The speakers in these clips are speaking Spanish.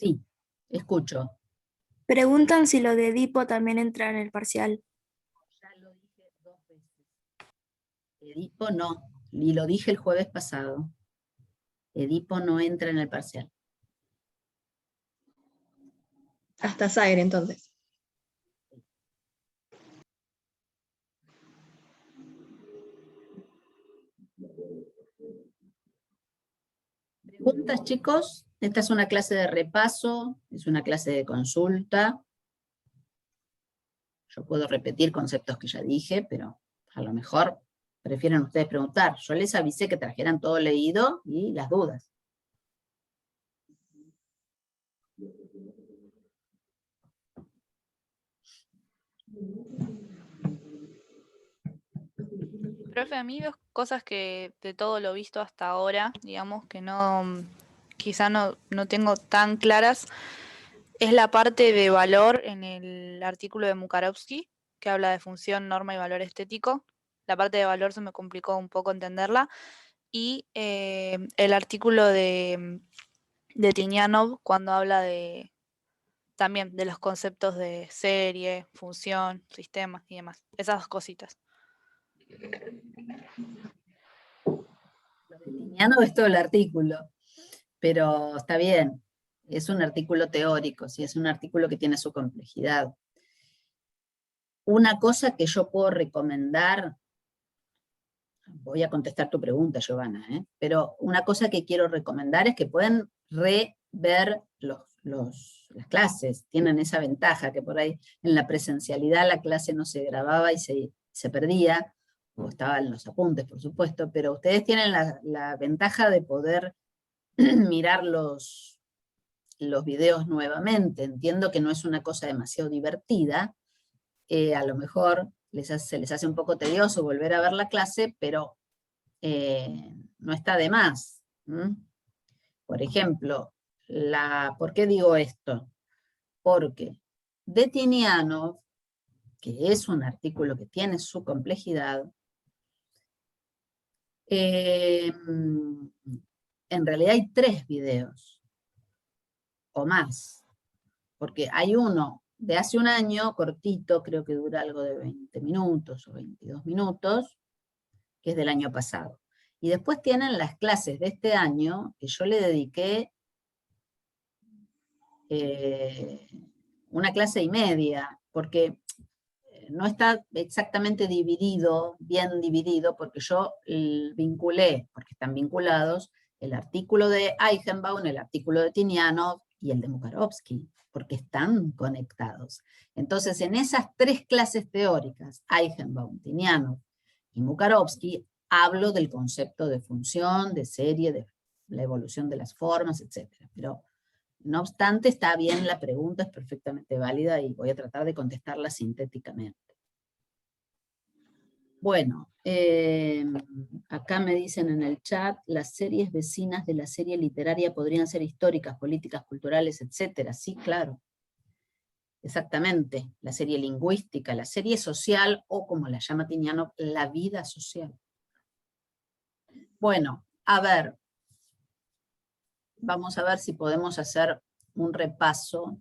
Sí, escucho. Preguntan si lo de Edipo también entra en el parcial. Ya lo dije 2 veces. Edipo no, y lo dije el jueves pasado. Edipo no entra en el parcial. Hasta Zaire, entonces. ¿Preguntas, chicos? Esta es una clase de repaso, es una clase de consulta. Yo puedo repetir conceptos que ya dije, pero a lo mejor prefieren ustedes preguntar. Yo les avisé que trajeran todo leído y las dudas. Profe, a mí dos cosas que de todo lo visto hasta ahora, digamos que no, quizá no tengo tan claras, es la parte de valor en el artículo de Mukarovsky, que habla de función, norma y valor estético. La parte de valor se me complicó un poco entenderla. Y el artículo de Tinianov, cuando habla de también de los conceptos de serie, función, sistema y demás. Esas dos cositas. Lo de Tiniano es todo el artículo, pero está bien. Es un artículo teórico, sí, es un artículo que tiene su complejidad. Una cosa que yo puedo recomendar, voy a contestar tu pregunta, Giovanna, pero una cosa que quiero recomendar es que pueden rever las clases, tienen esa ventaja que por ahí en la presencialidad la clase no se grababa y se perdía, o estaban los apuntes, por supuesto, pero ustedes tienen la ventaja de poder mirar los videos nuevamente. Entiendo que no es una cosa demasiado divertida, a lo mejor se les hace un poco tedioso volver a ver la clase, pero no está de más. Por ejemplo, ¿por qué digo esto? Porque de Tinianov, que es un artículo que tiene su complejidad, en realidad hay 3 videos, o más, porque hay uno de hace un año, cortito, creo que dura algo de 20 minutos o 22 minutos, que es del año pasado. Y después tienen las clases de este año, que yo le dediqué una clase y media, porque no está exactamente dividido, bien dividido, porque yo vinculé, porque están vinculados, el artículo de Eichenbaum, el artículo de Tinianov y el de Mukarovsky, porque están conectados. Entonces, en esas 3 clases teóricas, Eichenbaum, Tinianov y Mukarovsky, hablo del concepto de función, de serie, de la evolución de las formas, etc. Pero, no obstante, está bien la pregunta, es perfectamente válida y voy a tratar de contestarla sintéticamente. Bueno, acá me dicen en el chat, las series vecinas de la serie literaria podrían ser históricas, políticas, culturales, etc. Sí, claro. Exactamente, la serie lingüística, la serie social, o como la llama Tinianov, la vida social. Bueno, a ver, vamos a ver si podemos hacer un repaso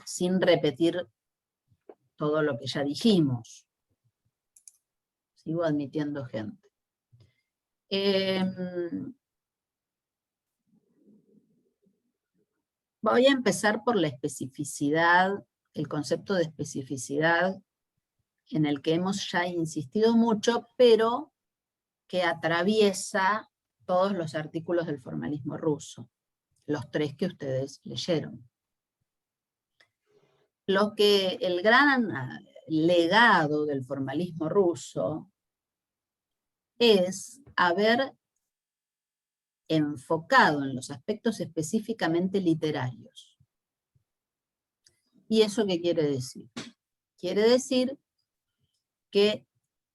sin repetir todo lo que ya dijimos. Sigo admitiendo gente. Voy a empezar por la especificidad, el concepto de especificidad, en el que hemos ya insistido mucho, pero que atraviesa todos los artículos del formalismo ruso, los 3 que ustedes leyeron. Lo que el gran legado del formalismo ruso es haber enfocado en los aspectos específicamente literarios. ¿Y eso qué quiere decir? Quiere decir que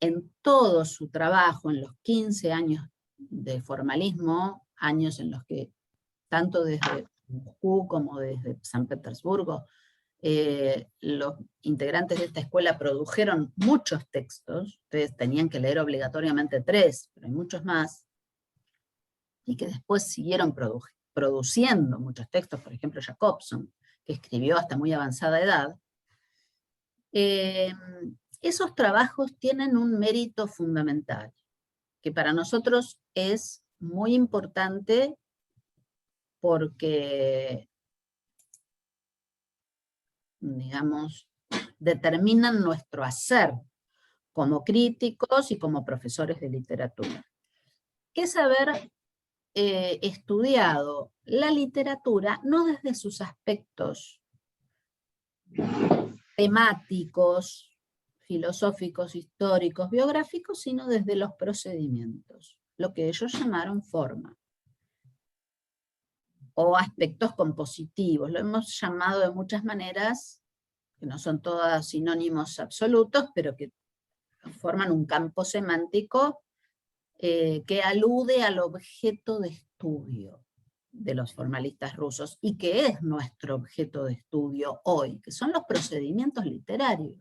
en todo su trabajo, en los 15 años de formalismo, años en los que tanto desde Moscú como desde San Petersburgo, los integrantes de esta escuela produjeron muchos textos, ustedes tenían que leer obligatoriamente 3, pero hay muchos más. y que después siguieron produciendo muchos textos, por ejemplo Jacobson, que escribió hasta muy avanzada edad, esos trabajos tienen un mérito fundamental, que para nosotros es muy importante porque, digamos, determinan nuestro hacer como críticos y como profesores de literatura. Que es haber estudiado la literatura no desde sus aspectos temáticos, filosóficos, históricos, biográficos, sino desde los procedimientos, lo que ellos llamaron forma, o aspectos compositivos. Lo hemos llamado de muchas maneras, que no son todas sinónimos absolutos, pero que forman un campo semántico que alude al objeto de estudio de los formalistas rusos, y que es nuestro objeto de estudio hoy, que son los procedimientos literarios.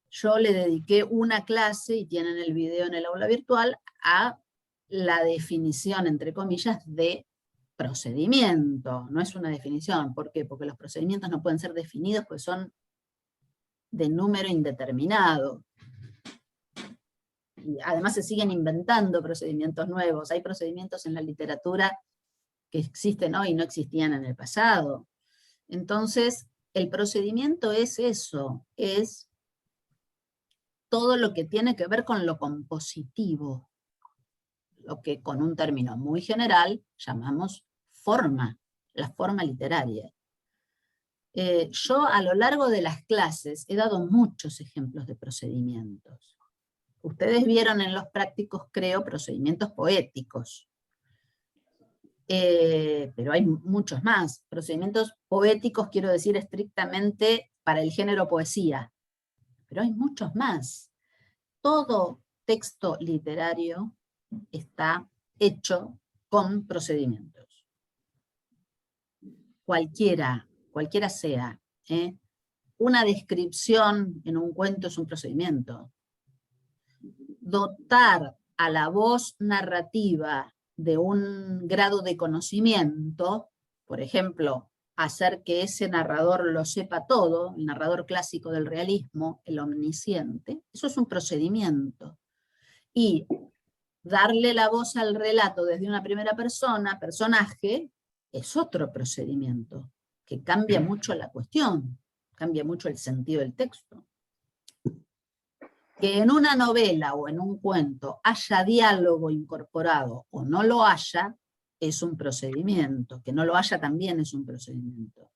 Yo le dediqué una clase, y tienen el video en el aula virtual, a la definición, entre comillas, de procedimiento. No es una definición. ¿Por qué? Porque los procedimientos no pueden ser definidos, pues son de número indeterminado. Y además se siguen inventando procedimientos nuevos. Hay procedimientos en la literatura que existen hoy y no existían en el pasado. Entonces, el procedimiento es eso, es todo lo que tiene que ver con lo compositivo, lo que con un término muy general llamamos forma, la forma literaria. Yo a lo largo de las clases he dado muchos ejemplos de procedimientos. Ustedes vieron en los prácticos, creo, procedimientos poéticos. Pero hay muchos más. Procedimientos poéticos, quiero decir estrictamente para el género poesía. Pero hay muchos más. Todo texto literario está hecho con procedimientos. Cualquiera sea. Una descripción en un cuento es un procedimiento. Dotar a la voz narrativa de un grado de conocimiento, por ejemplo, hacer que ese narrador lo sepa todo, el narrador clásico del realismo, el omnisciente, eso es un procedimiento. Y darle la voz al relato desde una primera persona, personaje, es otro procedimiento, que cambia mucho la cuestión, cambia mucho el sentido del texto. Que en una novela o en un cuento haya diálogo incorporado o no lo haya, es un procedimiento. Que no lo haya también es un procedimiento.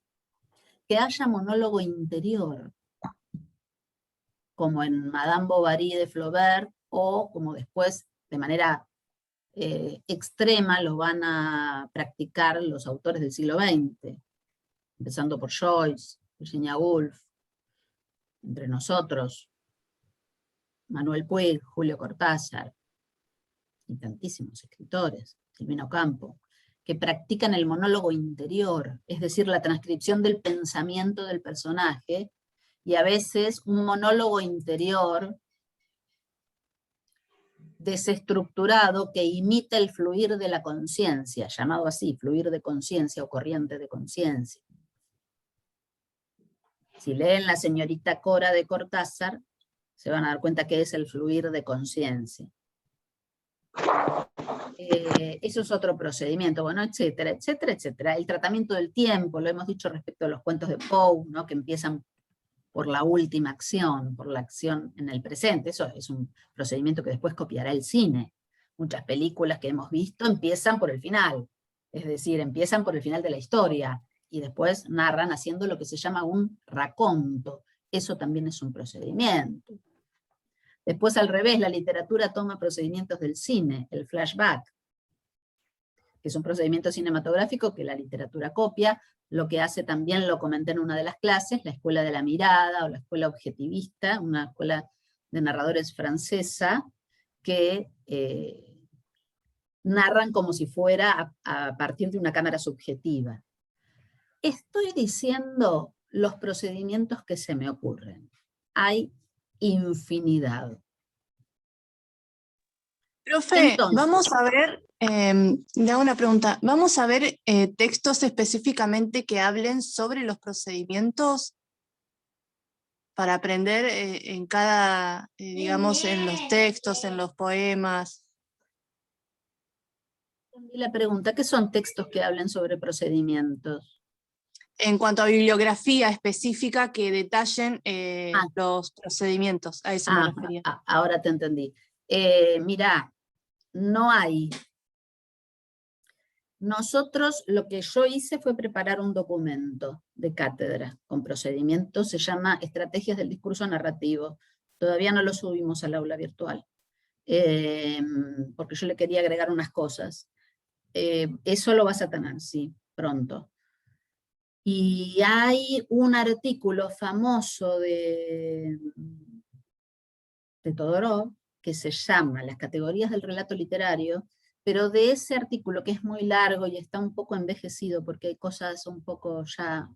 Que haya monólogo interior, como en Madame Bovary de Flaubert, o como después, de manera extrema, lo van a practicar los autores del siglo XX, empezando por Joyce, Virginia Woolf, entre nosotros, Manuel Puig, Julio Cortázar, y tantísimos escritores, Silvino Campo, que practican el monólogo interior, es decir, la transcripción del pensamiento del personaje, y a veces un monólogo interior desestructurado que imita el fluir de la conciencia, llamado así, fluir de conciencia o corriente de conciencia. Si leen La señorita Cora de Cortázar, se van a dar cuenta que es el fluir de conciencia. Eso es otro procedimiento, bueno, etcétera, etcétera, etcétera. El tratamiento del tiempo, lo hemos dicho respecto a los cuentos de Poe, ¿no? Que empiezan por la última acción, por la acción en el presente. Eso es un procedimiento que después copiará el cine. Muchas películas que hemos visto empiezan por el final, es decir, empiezan por el final de la historia, y después narran haciendo lo que se llama un raconto. Eso también es un procedimiento. Después, al revés, la literatura toma procedimientos del cine, el flashback, que es un procedimiento cinematográfico que la literatura copia. Lo que hace también, lo comenté en una de las clases, la escuela de la mirada o la escuela objetivista, una escuela de narradores francesa, que narran como si fuera a partir de una cámara subjetiva. Estoy diciendo los procedimientos que se me ocurren. Hay infinidad. Profe, Entonces, vamos a ver, le hago una pregunta, ¿vamos a ver textos específicamente que hablen sobre los procedimientos para aprender en cada, digamos, en los textos, en los poemas? y la pregunta, ¿qué son textos que hablen sobre procedimientos? En cuanto a bibliografía específica que detallen Ah. los procedimientos, a eso me refería. Ahora te entendí. Mirá, no hay. Nosotros, lo que yo hice fue preparar un documento de cátedra con procedimientos, se llama Estrategias del Discurso Narrativo. Todavía no lo subimos al aula virtual, porque yo le quería agregar unas cosas. Eso lo vas a tener, sí, pronto. Y hay un artículo famoso de Todorov, que se llama Las categorías del relato literario, pero de ese artículo, que es muy largo y está un poco envejecido, porque hay cosas un poco ya,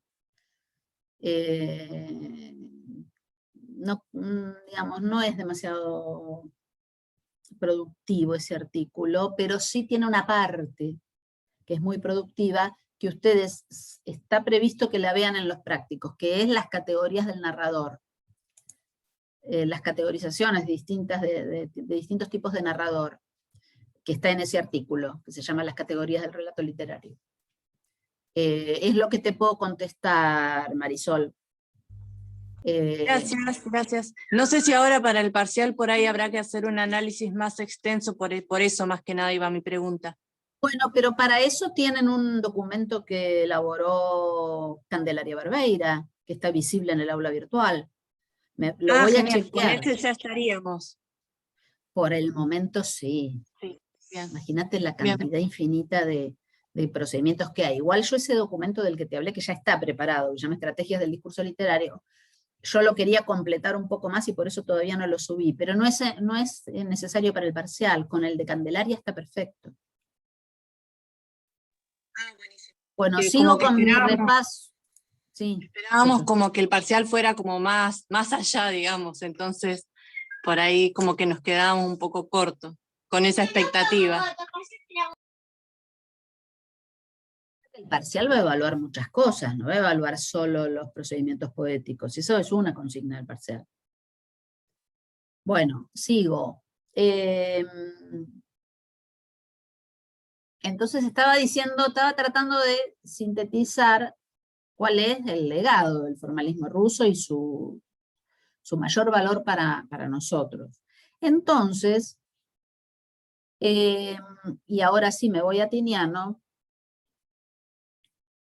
digamos, no es demasiado productivo ese artículo, pero sí tiene una parte que es muy productiva, que ustedes, está previsto que la vean en los prácticos, que es las categorías del narrador. Las categorizaciones distintas de distintos tipos de narrador, que está en ese artículo, que se llama Las categorías del relato literario. Es lo que te puedo contestar, Marisol. Gracias, gracias. No sé si ahora para el parcial por ahí habrá que hacer un análisis más extenso, por eso más que nada iba mi pregunta. Bueno, pero para eso tienen un documento que elaboró Candelaria Barbeira, que está visible en el aula virtual. Lo voy a Genial, con chequear. ese ya estaríamos. Por el momento sí. Sí, bien. Imagínate la Bien. cantidad infinita de procedimientos que hay. Igual yo ese documento del que te hablé, que ya está preparado, que se llama Estrategias del Discurso Literario, yo lo quería completar un poco más y por eso todavía no lo subí, pero no es necesario para el parcial, con el de Candelaria está perfecto. Buenísimo. Bueno, Que sigo como que con mi esperábamos, repaso. Sí, esperábamos eso. como que el parcial fuera como más allá, digamos, entonces por ahí como que nos quedábamos un poco cortos con esa expectativa. El parcial va a evaluar muchas cosas, no va a evaluar solo los procedimientos poéticos, eso es una consigna del parcial. Bueno, sigo. Entonces estaba tratando de sintetizar cuál es el legado del formalismo ruso y su mayor valor para nosotros. Entonces, y ahora sí me voy a Tinianov,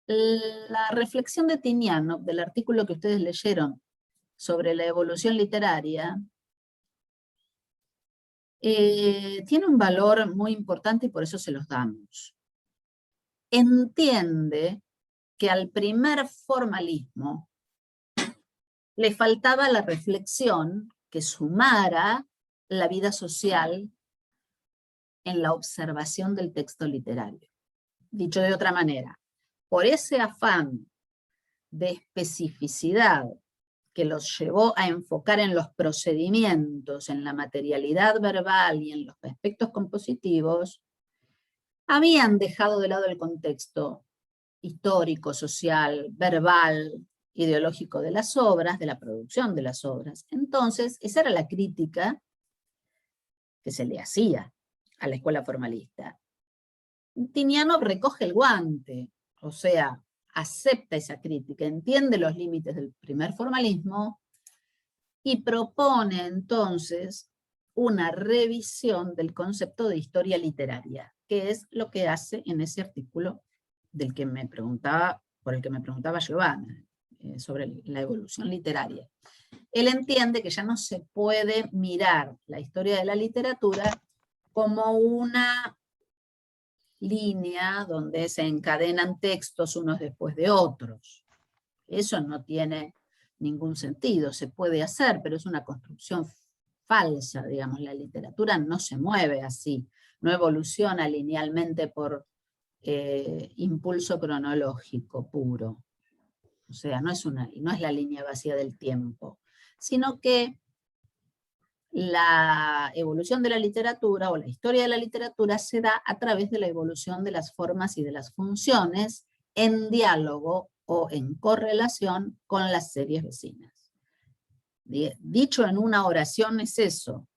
la reflexión de Tinianov, del artículo que ustedes leyeron sobre la evolución literaria, tiene un valor muy importante y por eso se los damos. Entiende que al primer formalismo le faltaba la reflexión que sumara la vida social en la observación del texto literario. Dicho de otra manera, por ese afán de especificidad que los llevó a enfocar en los procedimientos, en la materialidad verbal y en los aspectos compositivos, habían dejado de lado el contexto histórico, social, verbal, ideológico de las obras, de la producción de las obras. Entonces, esa era la crítica que se le hacía a la escuela formalista. Tinianov recoge el guante, o sea, acepta esa crítica, entiende los límites del primer formalismo y propone entonces una revisión del concepto de historia literaria, que es lo que hace en ese artículo del que me preguntaba, por el que me preguntaba Giovanna, sobre la evolución literaria. Él entiende que ya no se puede mirar la historia de la literatura como una línea donde se encadenan textos unos después de otros. Eso no tiene ningún sentido, se puede hacer, pero es una construcción falsa, digamos, la literatura no se mueve así, no evoluciona linealmente por impulso cronológico puro. O sea, no es la línea vacía del tiempo, sino que la evolución de la literatura o la historia de la literatura se da a través de la evolución de las formas y de las funciones en diálogo o en correlación con las series vecinas. Dicho en una oración es eso.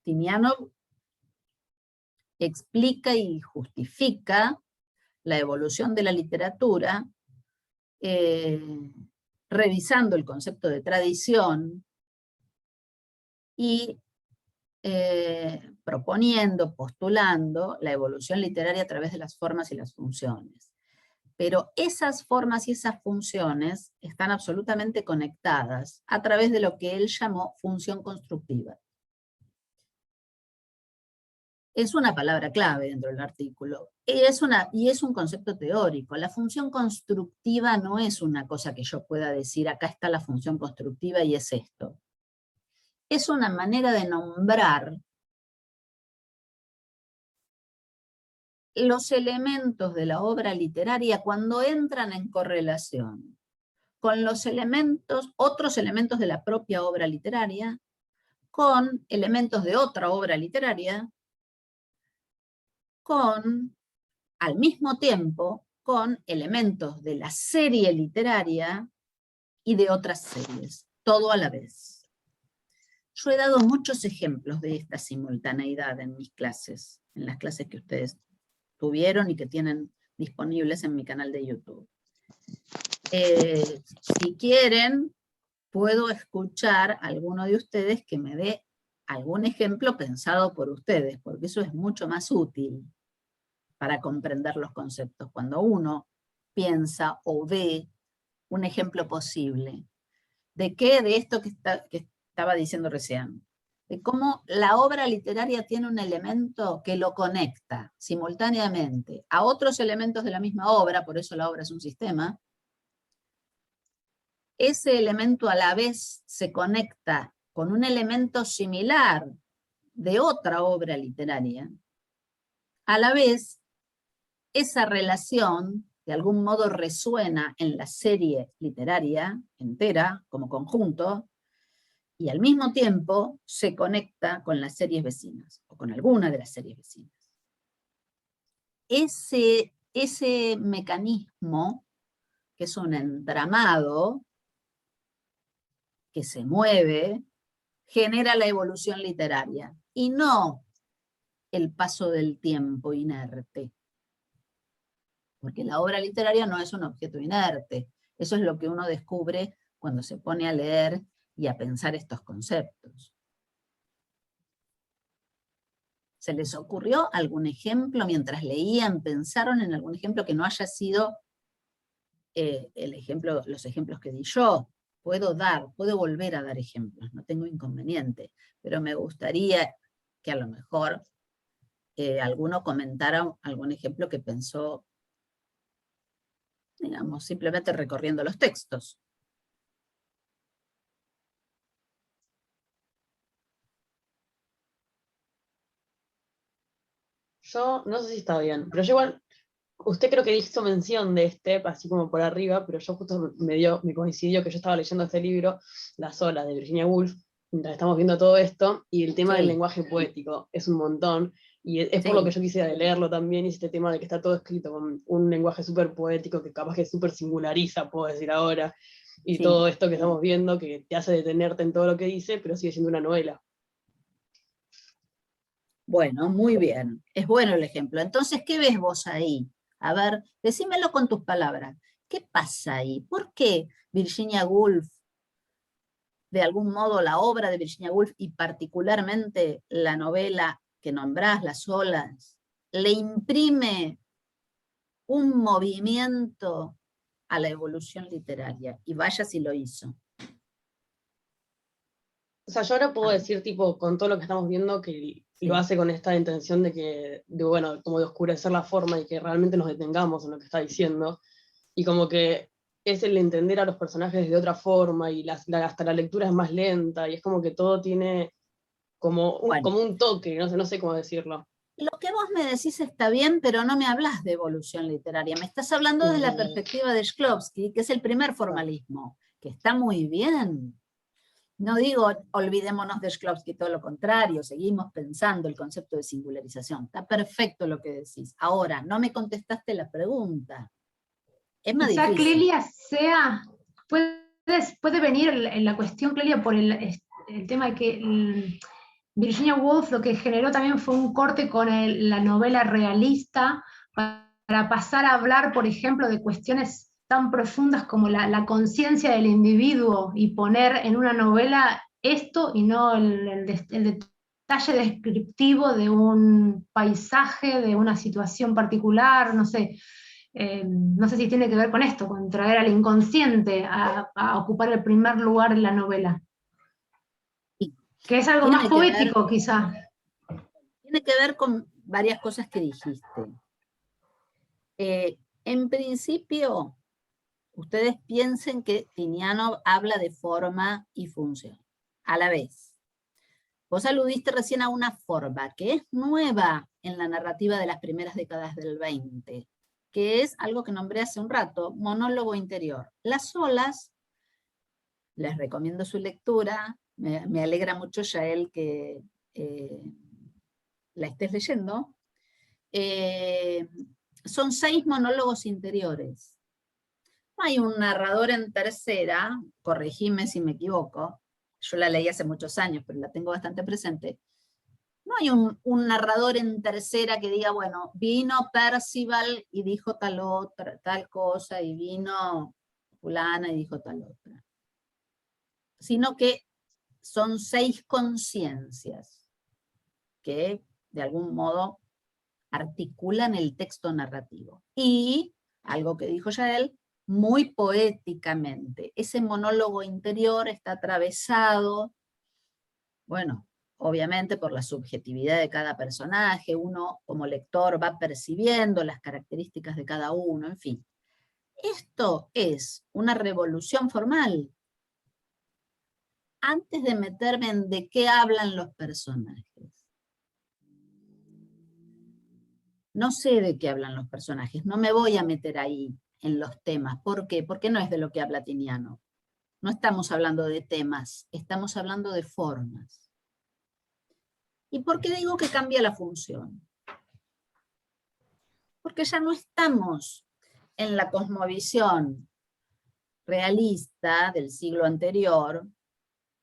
Tinianov explica y justifica la evolución de la literatura revisando el concepto de tradición y proponiendo, postulando la evolución literaria a través de las formas y las funciones. Pero esas formas y esas funciones están absolutamente conectadas a través de lo que él llamó función constructiva. Es una palabra clave dentro del artículo, y es un concepto teórico. La función constructiva no es una cosa que yo pueda decir, acá está la función constructiva y es esto. Es una manera de nombrar los elementos de la obra literaria cuando entran en correlación con los elementos, otros elementos de la propia obra literaria, con elementos de otra obra literaria, al mismo tiempo, con elementos de la serie literaria y de otras series, todo a la vez. Yo he dado muchos ejemplos de esta simultaneidad en mis clases, en las clases que ustedes tuvieron y que tienen disponibles en mi canal de YouTube. Si quieren, puedo escuchar a alguno de ustedes que me dé algún ejemplo pensado por ustedes, porque eso es mucho más útil para comprender los conceptos, cuando uno piensa o ve un ejemplo posible. ¿De qué? De esto que estaba diciendo recién. De cómo la obra literaria tiene un elemento que lo conecta simultáneamente a otros elementos de la misma obra, por eso la obra es un sistema. Ese elemento a la vez se conecta con un elemento similar de otra obra literaria. A la vez, esa relación de algún modo resuena en la serie literaria entera, como conjunto, y al mismo tiempo se conecta con las series vecinas, o con alguna de las series vecinas. Ese mecanismo, que es un entramado que se mueve, genera la evolución literaria, y no el paso del tiempo inerte. Porque la obra literaria no es un objeto inerte. Eso es lo que uno descubre cuando se pone a leer y a pensar estos conceptos. ¿Se les ocurrió algún ejemplo mientras leían? ¿Pensaron en algún ejemplo que no haya sido los ejemplos que di yo? Puedo volver a dar ejemplos, no tengo inconveniente, pero me gustaría que a lo mejor alguno comentara algún ejemplo que pensó, digamos, simplemente recorriendo los textos. Yo no sé si está bien, pero yo igual, usted creo que hizo mención de así como por arriba, pero yo justo me coincidió que yo estaba leyendo este libro, Las olas, de Virginia Woolf, mientras estamos viendo todo esto, y el tema del lenguaje poético es un montón, y es por lo que yo quisiera leerlo también, y este tema de que está todo escrito con un lenguaje súper poético, que capaz que súper singulariza, puedo decir ahora, y todo esto que estamos viendo, que te hace detenerte en todo lo que dice, pero sigue siendo una novela. Bueno, muy bien. Es bueno el ejemplo. Entonces, ¿qué ves vos ahí? A ver, decímelo con tus palabras. ¿Qué pasa ahí? ¿Por qué Virginia Woolf, de algún modo la obra de Virginia Woolf, y particularmente la novela que nombrás, Las olas, le imprime un movimiento a la evolución literaria? Y vaya si lo hizo. O sea, yo ahora puedo decir, tipo, con todo lo que estamos viendo, que lo hace con esta intención bueno, como de oscurecer la forma y que realmente nos detengamos en lo que está diciendo. Y como que es el entender a los personajes de otra forma y hasta la lectura es más lenta y es como que todo tiene como un toque, no sé cómo decirlo. Lo que vos me decís está bien, pero no me hablas de evolución literaria. Me estás hablando de la perspectiva de Shklovsky, que es el primer formalismo, que está muy bien. No digo olvidémonos de Shklovsky, todo lo contrario, seguimos pensando el concepto de singularización. Está perfecto lo que decís. Ahora, no me contestaste la pregunta. Es más Quizá difícil. Clelia puede venir en la cuestión, Clelia, por el tema de que Virginia Woolf lo que generó también fue un corte con la novela realista para pasar a hablar, por ejemplo, de cuestiones tan profundas como la conciencia del individuo y poner en una novela esto y no el detalle descriptivo de un paisaje, de una situación particular, no sé. No sé si tiene que ver con esto, con traer al inconsciente a ocupar el primer lugar en la novela. Sí. Que es algo Tiene más que ver- poético, quizá. Tiene que ver con varias cosas que dijiste. En principio, ustedes piensen que Tiniano habla de forma y función, a la vez. Vos aludiste recién a una forma que es nueva en la narrativa de las primeras décadas del 20, que es algo que nombré hace un rato, monólogo interior. Las olas, les recomiendo su lectura, me alegra mucho, Yael, que la estés leyendo. Son 6 monólogos interiores. No hay un narrador en tercera, corregime si me equivoco, yo la leí hace muchos años, pero la tengo bastante presente. No hay un narrador en tercera que diga, bueno, vino Percival y dijo tal cosa, y vino fulana y dijo tal otra. Sino que son 6 conciencias que de algún modo articulan el texto narrativo. Y, algo que dijo ya él, muy poéticamente. Ese monólogo interior está atravesado, bueno, obviamente por la subjetividad de cada personaje, uno como lector va percibiendo las características de cada uno, en fin. Esto es una revolución formal. Antes de meterme en de qué hablan los personajes, no sé de qué hablan los personajes, no me voy a meter ahí en los temas. ¿Por qué? Porque no es de lo que habla Tiniano. No estamos hablando de temas, estamos hablando de formas. ¿Y por qué digo que cambia la función? Porque ya no estamos en la cosmovisión realista del siglo anterior,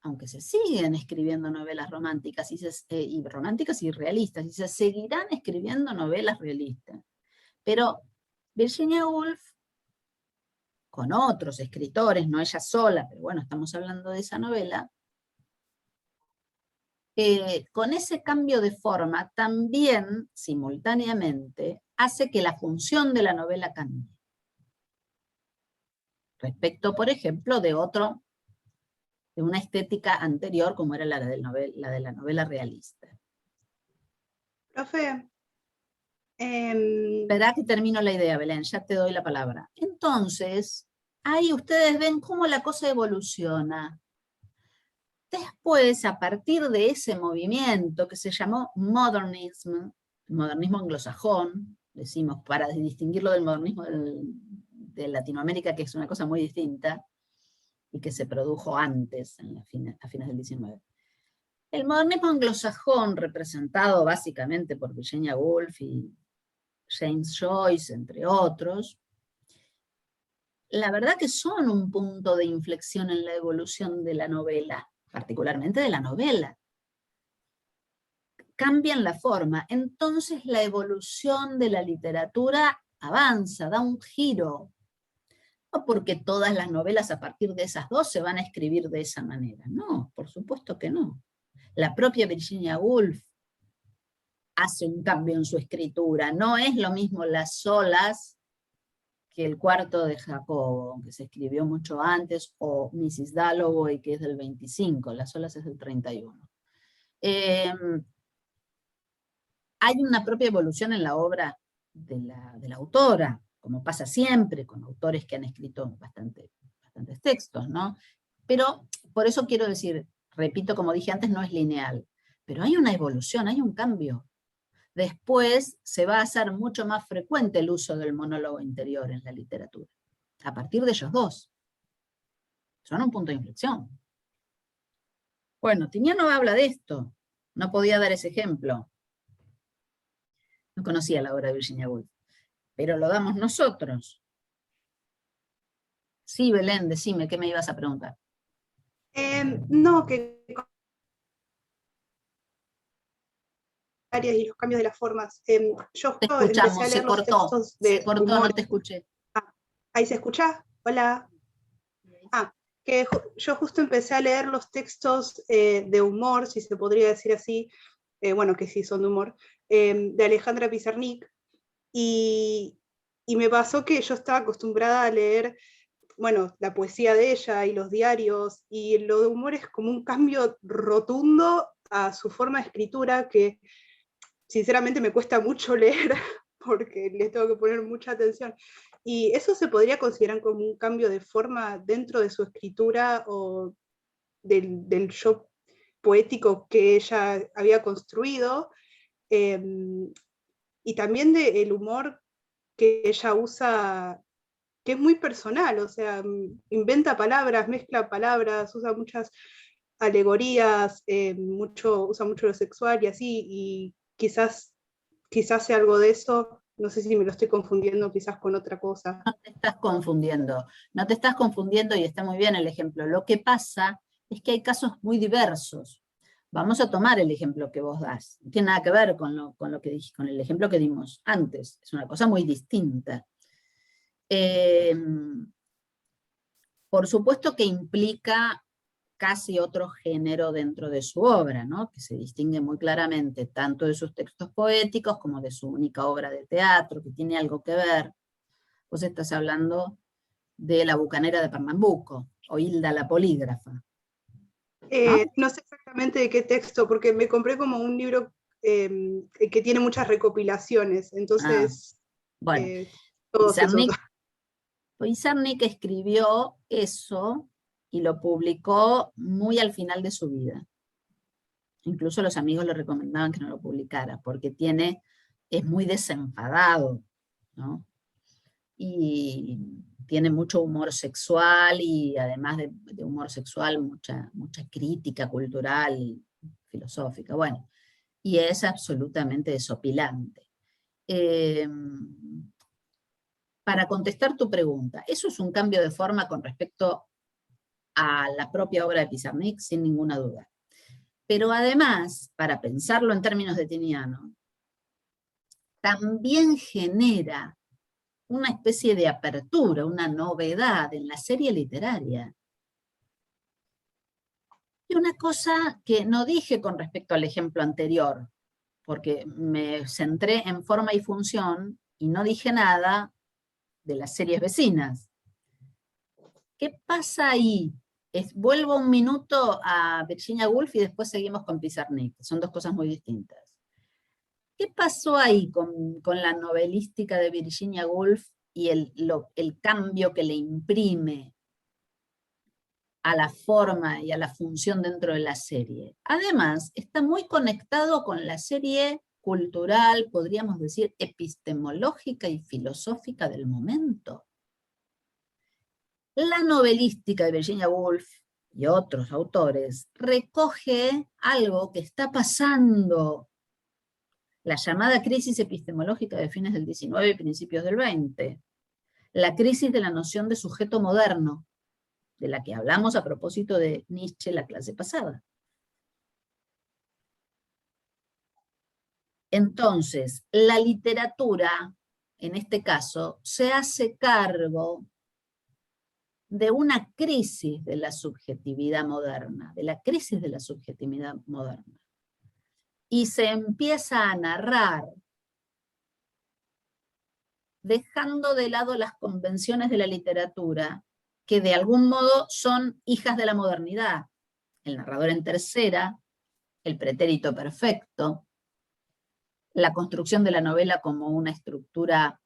aunque se siguen escribiendo novelas románticas y realistas, y se seguirán escribiendo novelas realistas. Pero Virginia Woolf, con otros escritores, no ella sola, pero bueno, estamos hablando de esa novela, con ese cambio de forma también, simultáneamente, hace que la función de la novela cambie. Respecto, por ejemplo, de una estética anterior como era la de la novela realista. Profe, Esperá que termino la idea, Belén, ya te doy la palabra. Entonces, ahí ustedes ven cómo la cosa evoluciona. Después, a partir de ese movimiento que se llamó modernismo, el modernismo anglosajón, decimos, para distinguirlo del modernismo de Latinoamérica, que es una cosa muy distinta, y que se produjo antes, a fines del 19. El modernismo anglosajón, representado básicamente por Virginia Woolf y James Joyce, entre otros, la verdad que son un punto de inflexión en la evolución de la novela, particularmente de la novela. Cambian la forma, entonces la evolución de la literatura avanza, da un giro. No porque todas las novelas a partir de esas dos se van a escribir de esa manera, no, por supuesto que no. La propia Virginia Woolf hace un cambio en su escritura, no es lo mismo Las olas que El cuarto de Jacobo, que se escribió mucho antes, o Mrs. Dalloway, que es del 25, Las olas es del 31. Hay una propia evolución en la obra de la autora, como pasa siempre con autores que han escrito bastantes textos, ¿no? Pero por eso quiero decir, repito, como dije antes, no es lineal, pero hay una evolución, hay un cambio. Después se va a hacer mucho más frecuente el uso del monólogo interior en la literatura, a partir de ellos dos. Son un punto de inflexión. Bueno, Tiniano habla de esto, no podía dar ese ejemplo. No conocía la obra de Virginia Woolf, pero lo damos nosotros. Sí, Belén, decime, ¿qué me ibas a preguntar? No, que y los cambios de las formas. Yo Te empecé escuchamos, a se leer los cortó, textos se de cortó, humor. no te escuché. ¿Ahí se escucha? Hola. Que yo justo empecé a leer los textos de humor, si se podría decir así, bueno, que sí son de humor, de Alejandra Pizarnik, y me pasó que yo estaba acostumbrada a leer, bueno, la poesía de ella y los diarios, y lo de humor es como un cambio rotundo a su forma de escritura que sinceramente me cuesta mucho leer porque les tengo que poner mucha atención. ¿Y eso se podría considerar como un cambio de forma dentro de su escritura o del yo poético que ella había construido? Y también del humor que ella usa, que es muy personal, o sea, inventa palabras, mezcla palabras, usa muchas alegorías, usa mucho lo sexual y así, y quizás sea algo de eso, no sé si me lo estoy confundiendo quizás con otra cosa. No te estás confundiendo, no te estás confundiendo y está muy bien el ejemplo. Lo que pasa es que hay casos muy diversos. Vamos a tomar el ejemplo que vos das. No tiene nada que ver con lo que dije, con el ejemplo que dimos antes. Es una cosa muy distinta. Por supuesto que implica casi otro género dentro de su obra, ¿no? Que se distingue muy claramente tanto de sus textos poéticos como de su única obra de teatro, que tiene algo que ver. Vos estás hablando de La bucanera de Pernambuco, o Hilda la polígrafa. No sé exactamente de qué texto, porque me compré como un libro que tiene muchas recopilaciones, entonces Bueno, todos esos. Pizarnik escribió eso y lo publicó muy al final de su vida. Incluso los amigos le recomendaban que no lo publicara, porque es muy desenfadado, ¿no? Y tiene mucho humor sexual y además de humor sexual, mucha crítica cultural y filosófica. Bueno, y es absolutamente desopilante. Para contestar tu pregunta, eso es un cambio de forma con respecto a la propia obra de Pizarnik, sin ninguna duda. Pero además, para pensarlo en términos de Tiniano, también genera una especie de apertura, una novedad en la serie literaria. Y una cosa que no dije con respecto al ejemplo anterior, porque me centré en forma y función y no dije nada de las series vecinas. ¿Qué pasa ahí? Vuelvo un minuto a Virginia Woolf y después seguimos con Pizarnik, que son dos cosas muy distintas. ¿Qué pasó ahí con la novelística de Virginia Woolf y el cambio que le imprime a la forma y a la función dentro de la serie? Además, está muy conectado con la serie cultural, podríamos decir, epistemológica y filosófica del momento. La novelística de Virginia Woolf y otros autores recoge algo que está pasando, la llamada crisis epistemológica de fines del XIX y principios del XX, la crisis de la noción de sujeto moderno, de la que hablamos a propósito de Nietzsche la clase pasada. Entonces, la literatura, en este caso, se hace cargo de una crisis de la subjetividad moderna, de la crisis de la subjetividad moderna. Y se empieza a narrar dejando de lado las convenciones de la literatura, que de algún modo son hijas de la modernidad. El narrador en tercera, el pretérito perfecto, la construcción de la novela como una estructura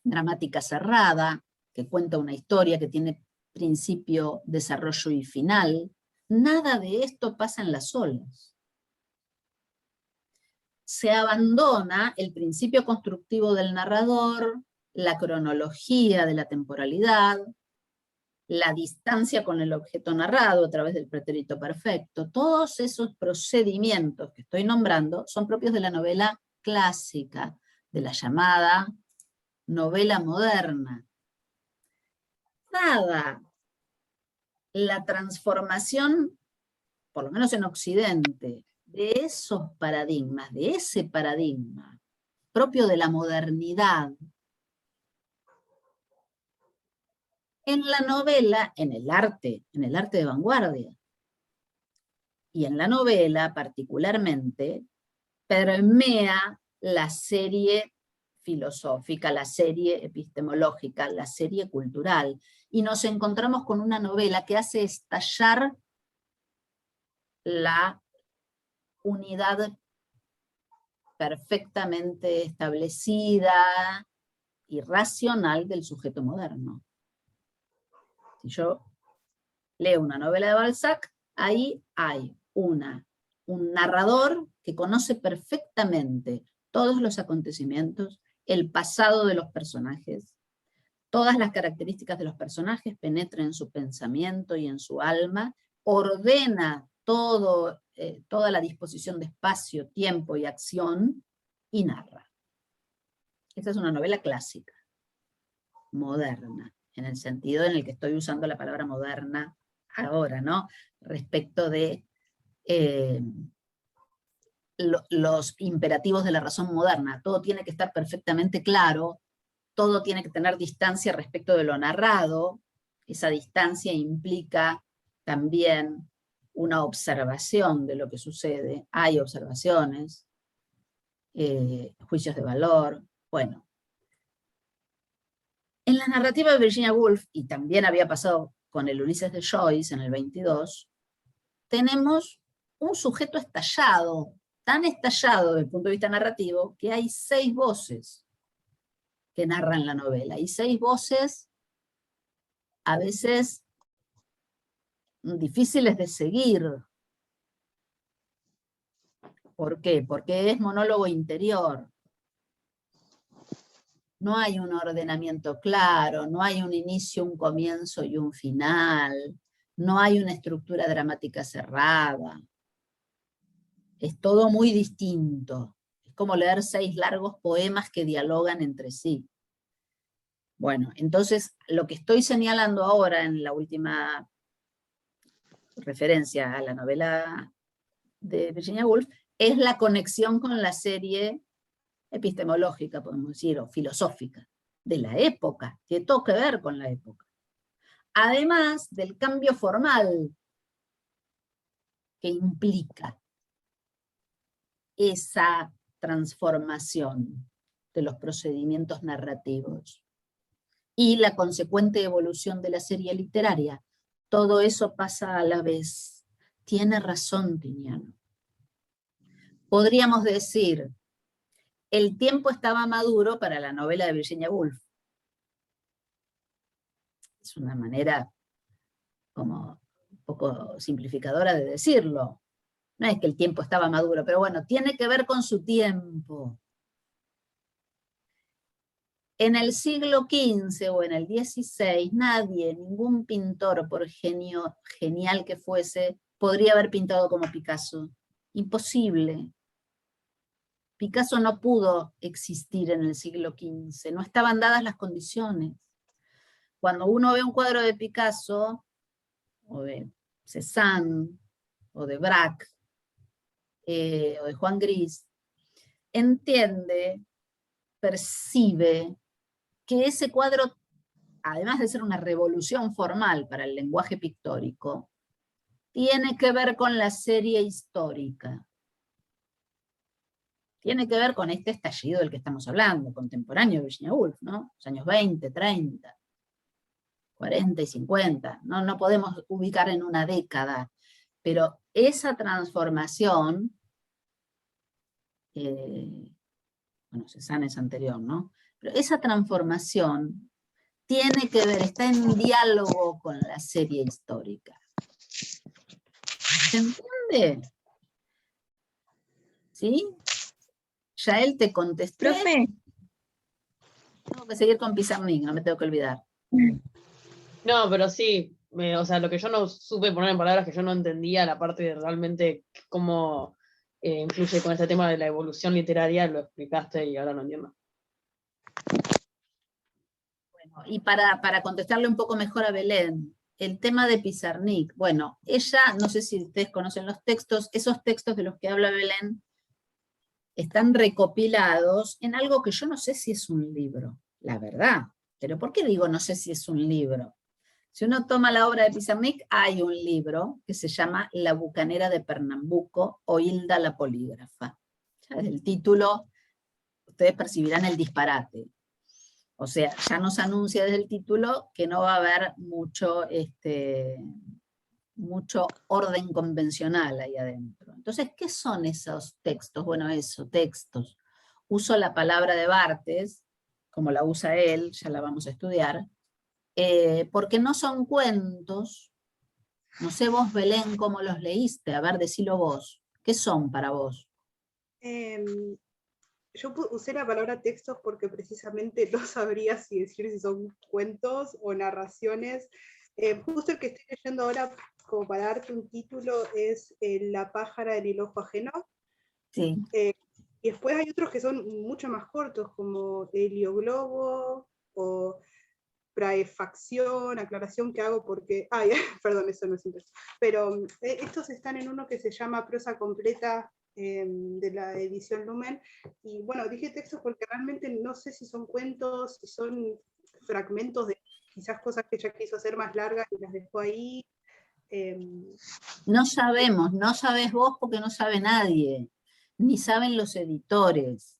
dramática cerrada, que cuenta una historia que tiene principio, desarrollo y final. Nada de esto pasa en las olas. Se abandona el principio constructivo del narrador, la cronología de la temporalidad, la distancia con el objeto narrado a través del pretérito perfecto, todos esos procedimientos que estoy nombrando son propios de la novela clásica, de la llamada novela moderna. Dada la transformación, por lo menos en Occidente, de esos paradigmas, de ese paradigma propio de la modernidad, en la novela, en el arte de vanguardia, y en la novela particularmente, permea la serie filosófica, la serie epistemológica, la serie cultural, y nos encontramos con una novela que hace estallar la unidad perfectamente establecida y racional del sujeto moderno. Si yo leo una novela de Balzac, ahí hay un narrador que conoce perfectamente todos los acontecimientos, el pasado de los personajes, todas las características de los personajes, penetra en su pensamiento y en su alma, ordena toda la disposición de espacio, tiempo y acción, y narra. Esta es una novela clásica, moderna, en el sentido en el que estoy usando la palabra moderna ahora, ¿no? Respecto de los imperativos de la razón moderna. Todo tiene que estar perfectamente claro, todo tiene que tener distancia respecto de lo narrado, esa distancia implica también una observación de lo que sucede, hay observaciones, juicios de valor, bueno. En la narrativa de Virginia Woolf, y también había pasado con el Ulises de Joyce en el 22, tenemos un sujeto estallado, tan estallado desde el punto de vista narrativo, que hay 6 voces que narran la novela, y 6 voces a veces difíciles de seguir. ¿Por qué? Porque es monólogo interior. No hay un ordenamiento claro, no hay un inicio, un comienzo y un final, no hay una estructura dramática cerrada. Es todo muy distinto. Es como leer 6 largos poemas que dialogan entre sí. Bueno, entonces lo que estoy señalando ahora en la última referencia a la novela de Virginia Woolf es la conexión con la serie epistemológica, podemos decir, o filosófica, de la época, que todo que ver con la época. Además del cambio formal que implica esa transformación de los procedimientos narrativos y la consecuente evolución de la serie literaria, todo eso pasa a la vez. Tiene razón Tiniano. Podríamos decir, el tiempo estaba maduro para la novela de Virginia Woolf. Es una manera como un poco simplificadora de decirlo. No es que el tiempo estaba maduro, pero bueno, tiene que ver con su tiempo. En el siglo XV o en el XVI, nadie, ningún pintor, por genial que fuese, podría haber pintado como Picasso. Imposible. Picasso no pudo existir en el siglo XV, no estaban dadas las condiciones. Cuando uno ve un cuadro de Picasso, o de Cézanne, o de Braque, o de Juan Gris, entiende, percibe que ese cuadro, además de ser una revolución formal para el lenguaje pictórico, tiene que ver con la serie histórica. Tiene que ver con este estallido del que estamos hablando, contemporáneo de Virginia Woolf, ¿no? Los años 20, 30, 40 y 50. No podemos ubicar en una década, pero esa transformación, bueno, Cézanne es anterior, ¿no? Pero esa transformación tiene que ver, está en diálogo con la serie histórica. ¿Se entiende? ¿Sí? Ya él te contestó. Profe, Tengo que seguir con Pizarnik, no me tengo que olvidar. No, pero sí, o sea, lo que yo no supe poner en palabras, que yo no entendía la parte de realmente cómo influye con este tema de la evolución literaria, lo explicaste y ahora no entiendo. Bueno, y para contestarle un poco mejor a Belén, el tema de Pizarnik, bueno, ella, no sé si ustedes conocen los textos, esos textos de los que habla Belén están recopilados en algo que yo no sé si es un libro, la verdad. Pero ¿por qué digo no sé si es un libro? Si uno toma la obra de Pizarnik, hay un libro que se llama La bucanera de Pernambuco o Hilda la polígrafa. Ya desde el título ustedes percibirán el disparate. O sea, ya nos anuncia desde el título que no va a haber mucho orden convencional ahí adentro. Entonces, ¿qué son esos textos? Bueno, eso, textos. Uso la palabra de Barthes, como la usa él, ya la vamos a estudiar, porque no son cuentos. No sé vos, Belén, cómo los leíste, a ver, decilo vos. ¿Qué son para vos? Yo usé la palabra textos porque precisamente no sabría si decir si son cuentos o narraciones. Justo el que estoy leyendo ahora, como para darte un título, es La pájara en el ojo ajeno. Sí. Y después hay otros que son mucho más cortos, como Helioglobo o Praefacción, aclaración que hago porque... Ay, perdón, eso no es un texto. Pero estos están en uno que se llama Prosa Completa, de la edición Lumen. Y bueno, dije textos porque realmente no sé si son cuentos, si son fragmentos de quizás cosas que ella quiso hacer más largas y las dejó ahí. No sabemos, no sabes vos porque no sabe nadie, ni saben los editores.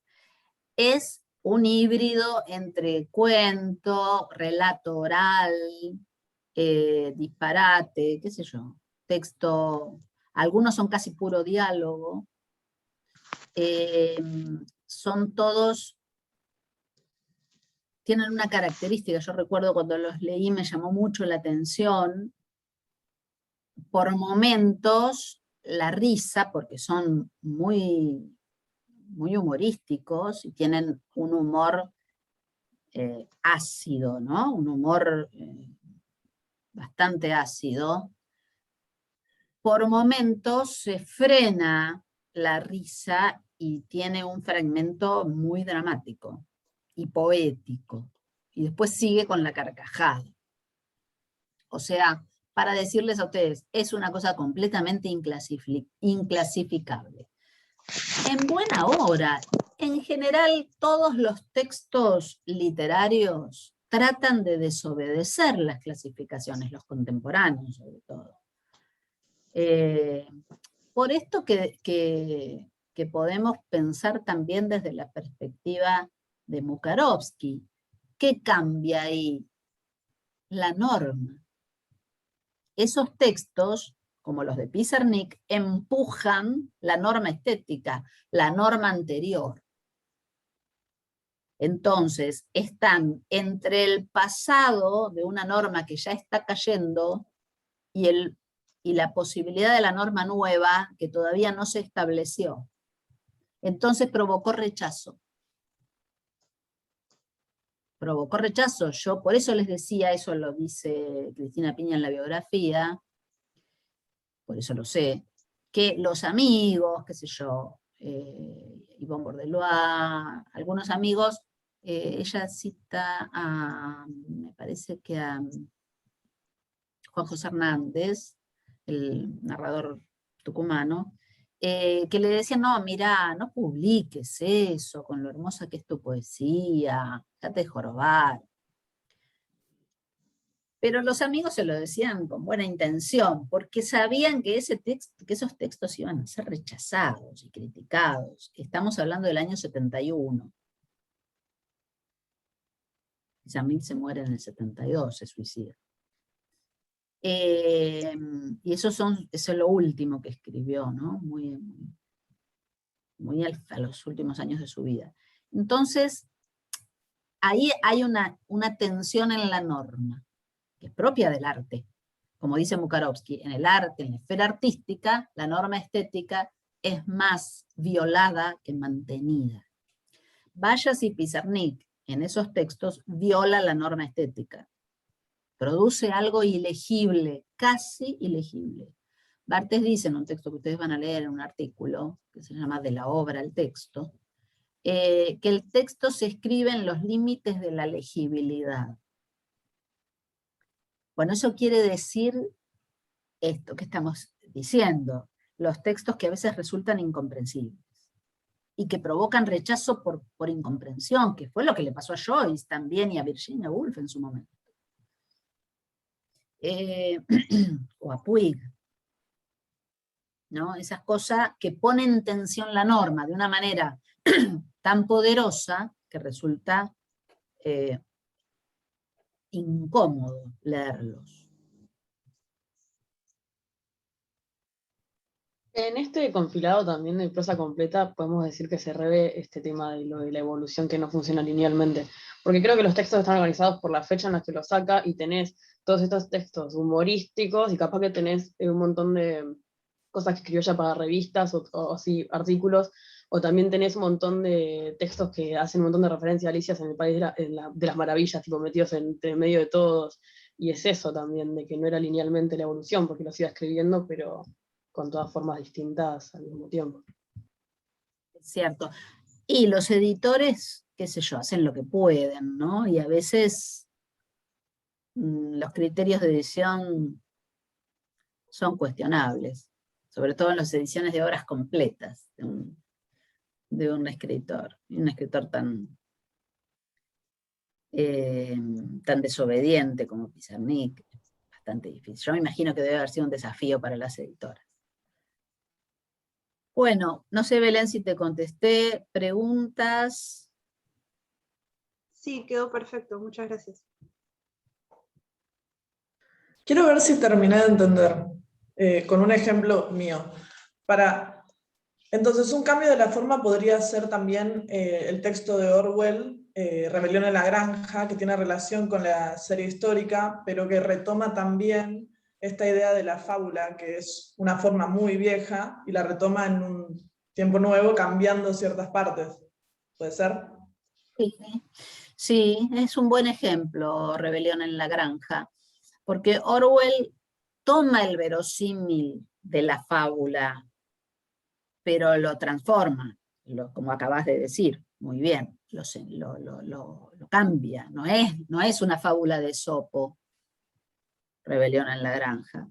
Es un híbrido entre cuento, relato oral, disparate, qué sé yo, texto, algunos son casi puro diálogo, son todos, tienen una característica, yo recuerdo cuando los leí me llamó mucho la atención, por momentos la risa, porque son muy, muy humorísticos y tienen un humor ácido, ¿no? Un humor bastante ácido. Por momentos se frena la risa y tiene un fragmento muy dramático y poético. Y después sigue con la carcajada. O sea, para decirles a ustedes, es una cosa completamente inclasificable. En buena hora, en general, todos los textos literarios tratan de desobedecer las clasificaciones, los contemporáneos sobre todo. Por esto que podemos pensar también desde la perspectiva de Mukarovsky. ¿Qué cambia ahí? La norma. Esos textos, como los de Pizarnik, empujan la norma estética, la norma anterior. Entonces, están entre el pasado de una norma que ya está cayendo y la posibilidad de la norma nueva que todavía no se estableció. Entonces provocó rechazo. Provocó rechazo. Yo por eso les decía, eso lo dice Cristina Piña en la biografía, por eso lo sé, que los amigos, qué sé yo, Yvonne Bordelois, algunos amigos, ella cita a, me parece que a Juan José Hernández, el narrador tucumano, que le decían, no, mirá, no publiques eso, con lo hermosa que es tu poesía, date de jorobar. Pero los amigos se lo decían con buena intención, porque sabían que esos textos iban a ser rechazados y criticados. Estamos hablando del año 71. Pizarnik se muere en el 72, se suicida. Y eso es lo último que escribió, ¿no? Muy a los últimos años de su vida. Entonces, ahí hay una tensión en la norma, que es propia del arte. Como dice Mukarovsky, en el arte, en la esfera artística, la norma estética es más violada que mantenida. Vaya si Pizarnik en esos textos viola la norma estética. produce algo ilegible, casi ilegible. Barthes dice en un texto que ustedes van a leer, en un artículo, que se llama De la obra al texto, que el texto se escribe en los límites de la legibilidad. Bueno, eso quiere decir esto que estamos diciendo, los textos que a veces resultan incomprensibles y que provocan rechazo por incomprensión, que fue lo que le pasó a Joyce también y a Virginia Woolf en su momento. O a Puig, ¿no? Esas cosas que ponen en tensión la norma de una manera tan poderosa que resulta incómodo leerlos. En este compilado también de prosa completa podemos decir que se revé este tema de lo de la evolución que no funciona linealmente, porque creo que los textos están organizados por la fecha en la que los saca y tenés todos estos textos humorísticos y capaz que tenés un montón de cosas que escribió ya para revistas o así, artículos, o también tenés un montón de textos que hacen un montón de referencias a Alicias en el País de las Maravillas, tipo metidos entre medio de todos, y es eso también, de que no era linealmente la evolución, porque los iba escribiendo, pero con todas formas distintas al mismo tiempo. Cierto. Y los editores, qué sé yo, hacen lo que pueden, ¿no? Y a veces los criterios de edición son cuestionables, sobre todo en las ediciones de obras completas de un escritor tan desobediente como Pizarnik. Bastante difícil. Yo me imagino que debe haber sido un desafío para las editoras. Bueno, no sé, Belén, si te contesté. ¿Preguntas? Sí, quedó perfecto, muchas gracias. Quiero ver si terminé de entender con un ejemplo mío. Entonces, un cambio de la forma podría ser también el texto de Orwell, Rebelión en la Granja, que tiene relación con la serie histórica, pero que retoma también esta idea de la fábula, que es una forma muy vieja, y la retoma en un tiempo nuevo, cambiando ciertas partes. ¿Puede ser? Sí, sí, es un buen ejemplo, Rebelión en la Granja, porque Orwell toma el verosímil de la fábula, pero lo transforma, como acabas de decir, muy bien, lo cambia, no es una fábula de Esopo, Rebelión en la Granja.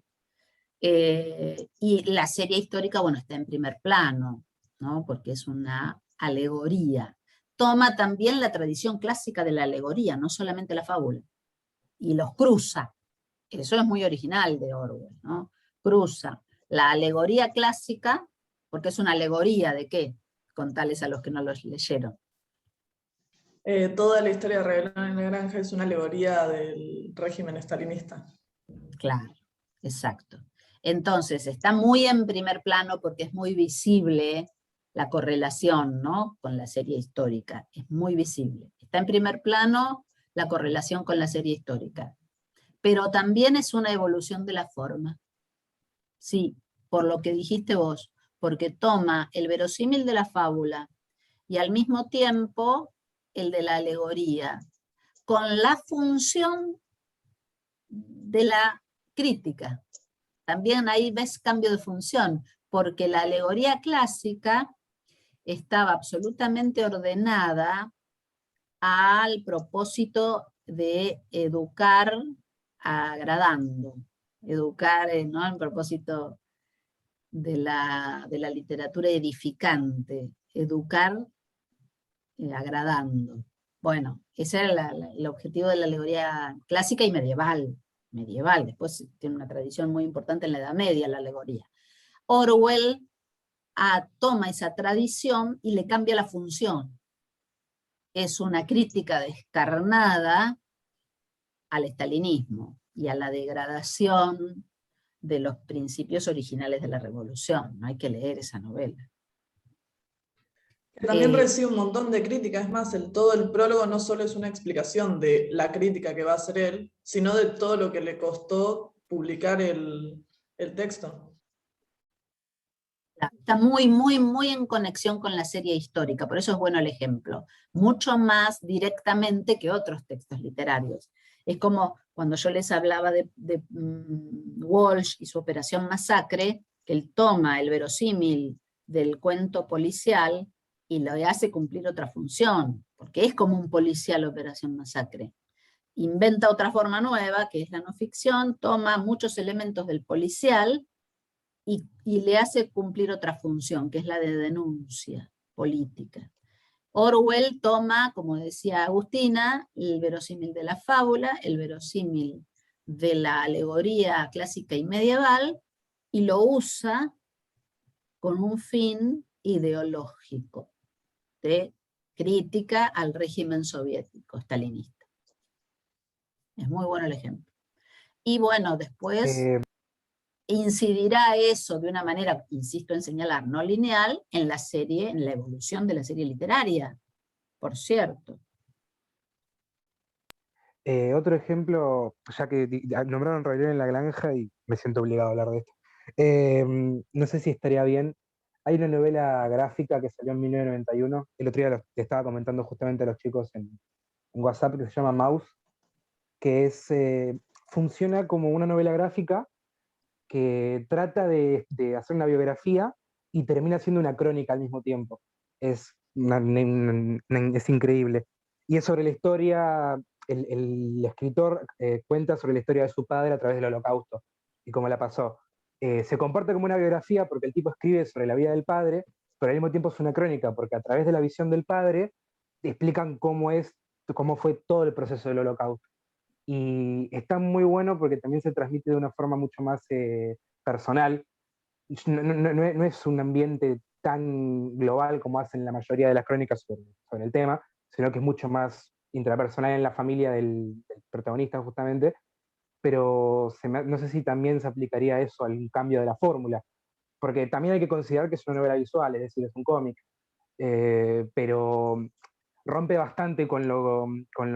Y la serie histórica, bueno, está en primer plano, ¿no? Porque es una alegoría. Toma también la tradición clásica de la alegoría, no solamente la fábula, y los cruza. Eso es muy original de Orwell, ¿no? Cruza la alegoría clásica, porque es una alegoría de qué, contales a los que no los leyeron. Toda la historia de Rebelión en la Granja es una alegoría del régimen estalinista. Claro, exacto. Entonces, está muy en primer plano porque es muy visible la correlación, ¿no?, con la serie histórica. Es muy visible. Está en primer plano la correlación con la serie histórica. Pero también es una evolución de la forma. Sí, por lo que dijiste vos, porque toma el verosímil de la fábula y al mismo tiempo el de la alegoría, con la función de la crítica. También ahí ves cambio de función, porque la alegoría clásica estaba absolutamente ordenada al propósito de educar agradando, educar, ¿no?, en propósito de la literatura edificante, educar agradando. Bueno, ese era el objetivo de la alegoría clásica y medieval. Después tiene una tradición muy importante en la Edad Media, la alegoría. Orwell toma esa tradición y le cambia la función. Es una crítica descarnada al estalinismo y a la degradación de los principios originales de la revolución. No hay que leer esa novela. Que también recibe un montón de críticas, es más, todo el prólogo no solo es una explicación de la crítica que va a hacer él, sino de todo lo que le costó publicar el texto. Está muy, muy, muy en conexión con la serie histórica, por eso es bueno el ejemplo. Mucho más directamente que otros textos literarios. Es como cuando yo les hablaba de Walsh y su Operación Masacre, que él toma el verosímil del cuento policial y lo hace cumplir otra función, porque es como un policial Operación Masacre. Inventa otra forma nueva, que es la no ficción, toma muchos elementos del policial y le hace cumplir otra función, que es la de denuncia política. Orwell toma, como decía Agustina, el verosímil de la fábula, el verosímil de la alegoría clásica y medieval, y lo usa con un fin ideológico, de crítica al régimen soviético, stalinista. Es muy bueno el ejemplo. Y bueno, después incidirá eso de una manera, insisto en señalar, no lineal, en la serie, en la evolución de la serie literaria, por cierto. Otro ejemplo, ya que nombraron Rebelión en la Granja y me siento obligado a hablar de esto. No sé si estaría bien. Hay una novela gráfica que salió en 1991. El otro día le estaba comentando justamente a los chicos en WhatsApp, que se llama Mouse, que funciona como una novela gráfica que trata de hacer una biografía y termina siendo una crónica al mismo tiempo. Es increíble. Y es sobre la historia, el escritor cuenta sobre la historia de su padre a través del Holocausto y cómo la pasó. Se comporta como una biografía porque el tipo escribe sobre la vida del padre, pero al mismo tiempo es una crónica porque a través de la visión del padre explican cómo fue todo el proceso del Holocausto. Y está muy bueno porque también se transmite de una forma mucho más personal. No es un ambiente tan global como hacen la mayoría de las crónicas sobre el tema, sino que es mucho más intrapersonal en la familia del protagonista justamente, pero no sé si también se aplicaría eso al cambio de la fórmula, porque también hay que considerar que es una novela visual, es decir, es un cómic, pero rompe bastante con lo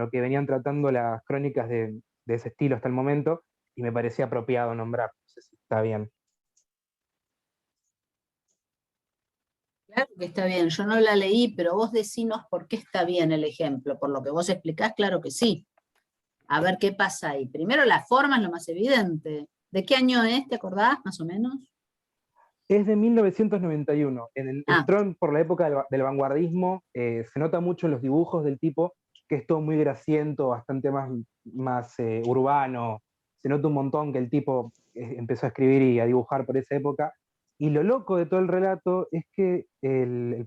que venían tratando las crónicas de ese estilo hasta el momento, y me parecía apropiado nombrar, no sé si está bien. Claro que está bien, yo no la leí, pero vos decinos por qué está bien el ejemplo, por lo que vos explicás, claro que sí. A ver qué pasa ahí. Primero la forma es lo más evidente. ¿De qué año es? ¿Te acordás, más o menos? Es de 1991. Entró por la época del vanguardismo, se nota mucho en los dibujos del tipo, que es todo muy grasiento, bastante más urbano. Se nota un montón que el tipo empezó a escribir y a dibujar por esa época. Y lo loco de todo el relato es que el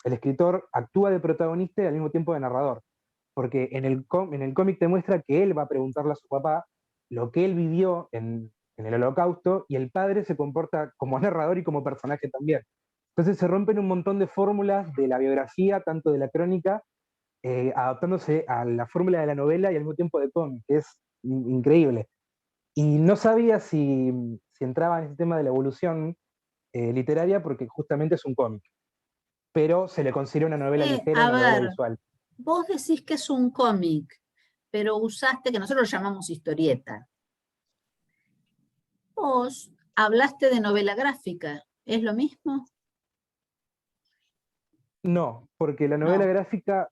escritor actúa de protagonista y al mismo tiempo de narrador. Porque en el cómic te muestra que él va a preguntarle a su papá lo que él vivió en el Holocausto, y el padre se comporta como narrador y como personaje también. Entonces se rompen un montón de fórmulas de la biografía, tanto de la crónica, adaptándose a la fórmula de la novela y al mismo tiempo de cómic, que es increíble. Y no sabía si entraba en ese tema de la evolución literaria, porque justamente es un cómic, pero se le considera una novela ligera, una novela visual. Vos decís que es un cómic, pero usaste, que nosotros lo llamamos historieta. Vos hablaste de novela gráfica, ¿es lo mismo? No, porque la novela gráfica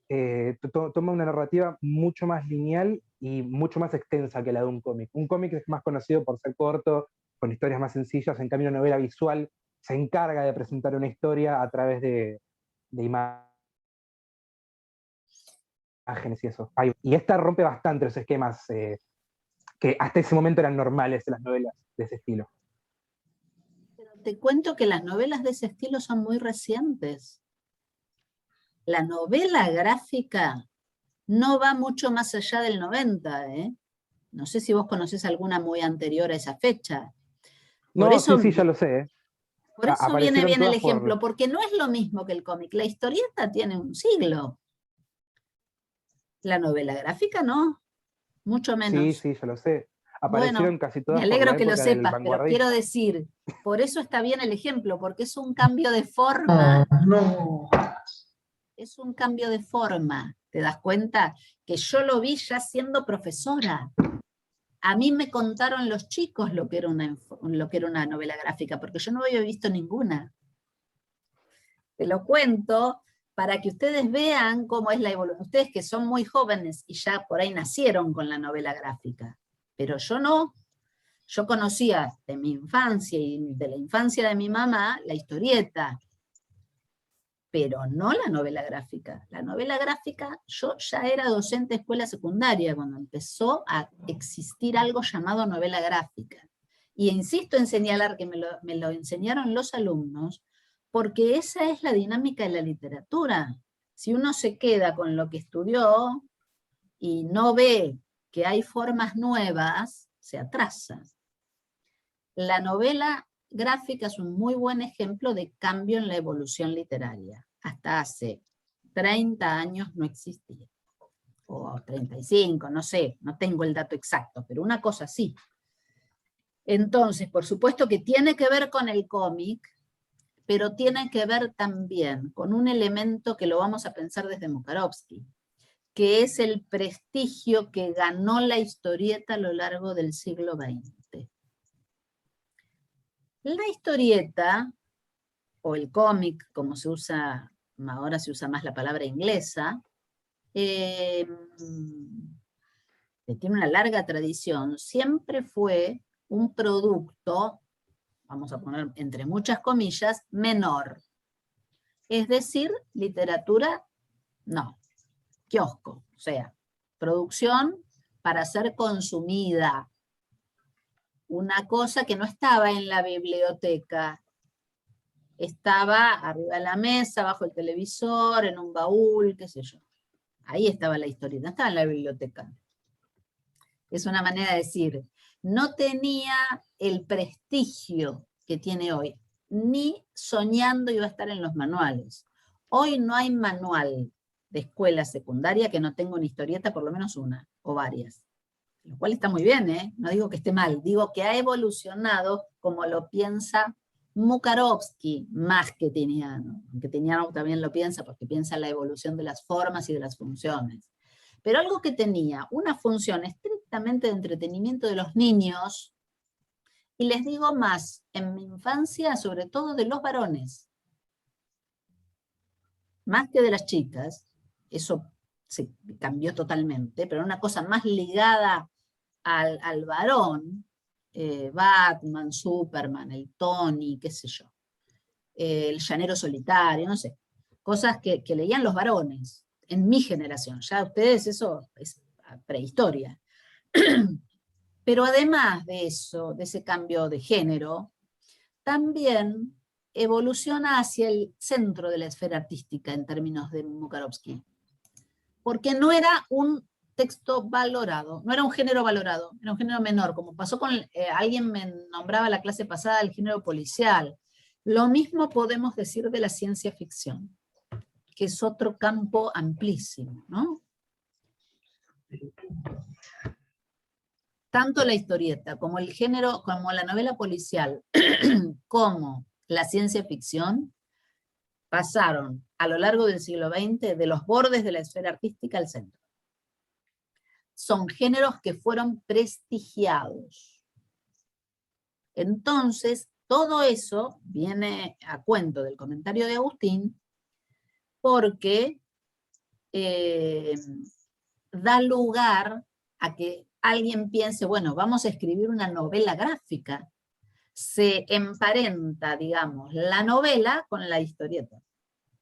toma una narrativa mucho más lineal y mucho más extensa que la de un cómic. Un cómic es más conocido por ser corto, con historias más sencillas, en cambio una novela visual se encarga de presentar una historia a través de imágenes y eso. Y esta rompe bastante los esquemas que hasta ese momento eran normales en las novelas de ese estilo. Pero te cuento que las novelas de ese estilo son muy recientes. La novela gráfica no va mucho más allá del 90, ¿eh? No sé si vos conocés alguna muy anterior a esa fecha. No, sí, ya lo sé. Por eso viene bien el ejemplo, porque no es lo mismo que el cómic. La historieta tiene un siglo. La novela gráfica no, mucho menos. Sí, ya lo sé. Aparecieron casi todas. Me alegro que lo sepas, pero quiero decir, por eso está bien el ejemplo, porque es un cambio de forma. No. Es un cambio de forma, ¿te das cuenta? Que yo lo vi ya siendo profesora. A mí me contaron los chicos lo que era una novela gráfica, porque yo no había visto ninguna. Te lo cuento para que ustedes vean cómo es la evolución. Ustedes que son muy jóvenes y ya por ahí nacieron con la novela gráfica. pero yo no. Yo conocía de mi infancia y de la infancia de mi mamá la historieta, pero no la novela gráfica. La novela gráfica, yo ya era docente de escuela secundaria cuando empezó a existir algo llamado novela gráfica. Y insisto en señalar que me lo enseñaron los alumnos, porque esa es la dinámica de la literatura. Si uno se queda con lo que estudió y no ve que hay formas nuevas, se atrasa. La novela gráfica es un muy buen ejemplo de cambio en la evolución literaria. Hasta hace 30 años no existía. O 35, no sé, no tengo el dato exacto, pero una cosa sí. Entonces, por supuesto que tiene que ver con el cómic, pero tiene que ver también con un elemento que lo vamos a pensar desde Mukarovsky, que es el prestigio que ganó la historieta a lo largo del siglo XX. La historieta, o el cómic, como se usa, ahora se usa más la palabra inglesa, que tiene una larga tradición, siempre fue un producto, vamos a poner entre muchas comillas, menor. Es decir, literatura, no, kiosco, o sea, producción para ser consumida. Una cosa que no estaba en la biblioteca, estaba arriba de la mesa, bajo el televisor, en un baúl, qué sé yo. Ahí estaba la historieta, no estaba en la biblioteca. Es una manera de decir, no tenía el prestigio que tiene hoy, ni soñando iba a estar en los manuales. Hoy no hay manual de escuela secundaria que no tenga una historieta, por lo menos una, o varias. Lo cual está muy bien, ¿eh? No digo que esté mal, digo que ha evolucionado como lo piensa Mukarovsky, más que Tiniano. Aunque Tiniano también lo piensa porque piensa en la evolución de las formas y de las funciones. Pero algo que tenía una función estrictamente de entretenimiento de los niños, y les digo más, en mi infancia, sobre todo de los varones, más que de las chicas, eso se cambió totalmente, pero una cosa más ligada al varón, Batman, Superman, el Tony, qué sé yo, el llanero solitario, no sé, cosas que leían los varones, en mi generación, ya ustedes eso es prehistoria. Pero además de eso, de ese cambio de género, también evoluciona hacia el centro de la esfera artística en términos de Mukarovsky, porque no era un texto valorado, no era un género valorado, era un género menor, como pasó con, alguien me nombraba la clase pasada el género policial. Lo mismo podemos decir de la ciencia ficción, que es otro campo amplísimo, ¿no? Tanto la historieta como el género, como la novela policial, como la ciencia ficción, pasaron a lo largo del siglo XX de los bordes de la esfera artística al centro. Son géneros que fueron prestigiados. Entonces, todo eso viene a cuento del comentario de Agustín, porque da lugar a que alguien piense, bueno, vamos a escribir una novela gráfica. Se emparenta, digamos, la novela con la historieta.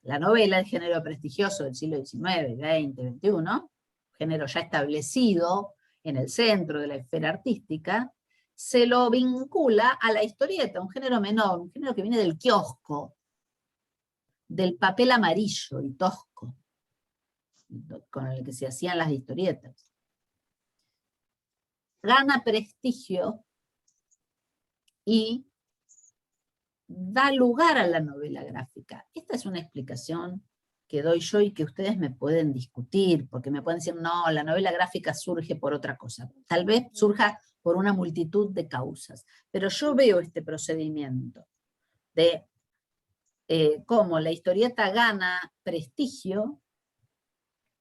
La novela, el género prestigioso del siglo XIX, XX, XXI, género ya establecido en el centro de la esfera artística, se lo vincula a la historieta, un género menor, un género que viene del kiosco, del papel amarillo y tosco, con el que se hacían las historietas. Gana prestigio y da lugar a la novela gráfica. Esta es una explicación que doy yo y que ustedes me pueden discutir, porque me pueden decir, no, la novela gráfica surge por otra cosa. Tal vez surja por una multitud de causas, pero yo veo este procedimiento de cómo la historieta gana prestigio,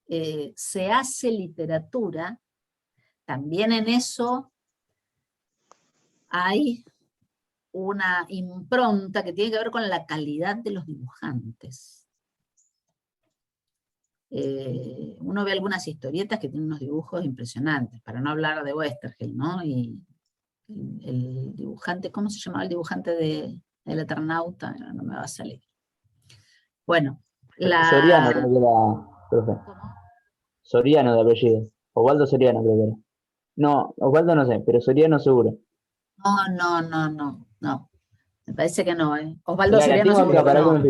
se hace literatura, también en eso hay una impronta que tiene que ver con la calidad de los dibujantes. Uno ve algunas historietas que tienen unos dibujos impresionantes, para no hablar de Westergel, ¿no? Y el dibujante, ¿cómo se llamaba el dibujante del Eternauta? No me va a salir. Bueno, Soriano creo que era, profe. ¿Cómo? Soriano de apellido. Osvaldo Soriano creo que era. No, Osvaldo no sé, pero Soriano seguro. No. Me parece que no, ¿eh? Osvaldo La Soriano tengo acá, seguro que para que no. me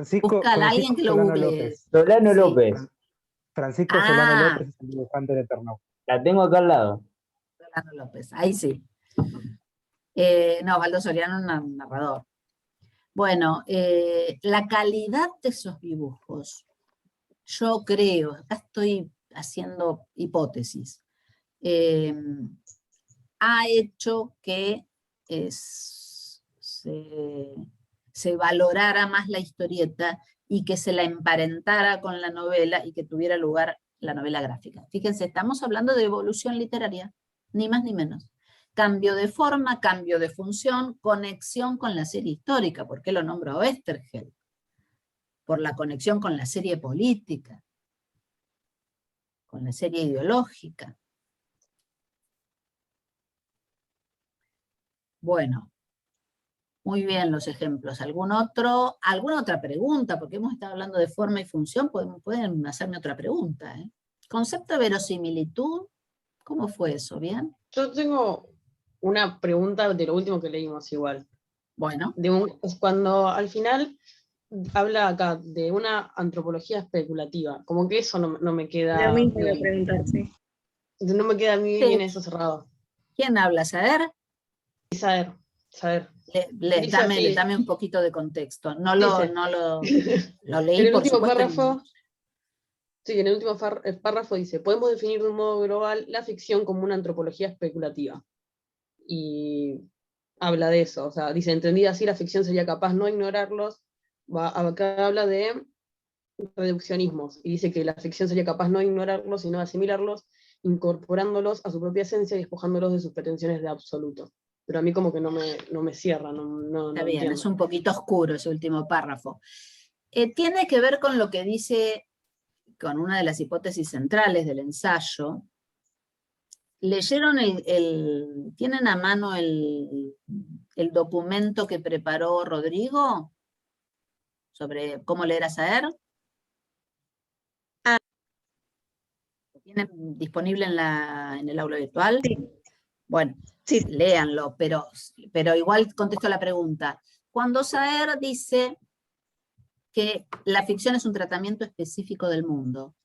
fijo. Buscala, alguien que lo Solano googlee. López. Solano Sí. López. Francisco Solano López es el dibujante de Eternauta. La tengo acá al lado. Solano López, ahí sí. No, Osvaldo Soriano es un narrador. Bueno, la calidad de esos dibujos, yo creo, acá estoy haciendo hipótesis, ha hecho que se valorara más la historieta y que se la emparentara con la novela y que tuviera lugar la novela gráfica. Fíjense, estamos hablando de evolución literaria, ni más ni menos. Cambio de forma, cambio de función, conexión con la serie histórica. ¿Por qué lo nombro a Westergel? Por la conexión con la serie política, con la serie ideológica. Bueno, muy bien los ejemplos. ¿Alguna otra pregunta? Porque hemos estado hablando de forma y función, pueden hacerme otra pregunta. Concepto de verosimilitud, ¿cómo fue eso? ¿Bien? Yo tengo una pregunta de lo último que leímos igual. Bueno. Es cuando al final habla acá de una antropología especulativa, como que eso no me queda Lo mismo bien. de preguntar, sí. No me queda muy bien eso cerrado. ¿Quién habla? ¿Saber? Saber. Dame un poquito de contexto. No lo leí, en el por último supuesto. párrafo, sí, en el último párrafo dice, podemos definir de un modo global la ficción como una antropología especulativa. Y habla de eso, o sea, dice, entendida así, la ficción sería capaz no ignorarlos. Acá habla de reduccionismos, y dice que la ficción sería capaz no ignorarlos, sino asimilarlos, incorporándolos a su propia esencia y despojándolos de sus pretensiones de absoluto. Pero a mí como que no me cierra, no Está bien, entiendo. es un poquito oscuro ese último párrafo. Tiene que ver con lo que dice, con una de las hipótesis centrales del ensayo. ¿Leyeron tienen a mano el documento que preparó Rodrigo sobre cómo leer a Saer? ¿Lo tienen disponible en el aula virtual? Sí. Bueno, sí, léanlo, pero igual contesto la pregunta. Cuando Saer dice que la ficción es un tratamiento específico del mundo,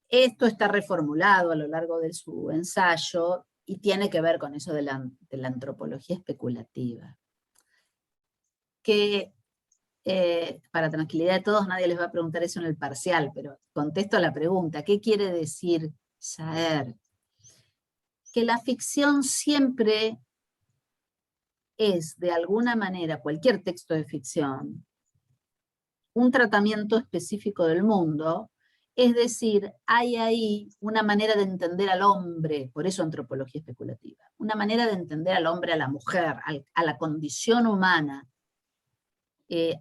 esto está reformulado a lo largo de su ensayo y tiene que ver con eso de la antropología especulativa. Que para tranquilidad de todos nadie les va a preguntar eso en el parcial, pero contesto a la pregunta, ¿qué quiere decir Saer? Que la ficción siempre es, de alguna manera, cualquier texto de ficción, un tratamiento específico del mundo, es decir, hay ahí una manera de entender al hombre, por eso antropología especulativa, una manera de entender al hombre, a la mujer, a la condición humana,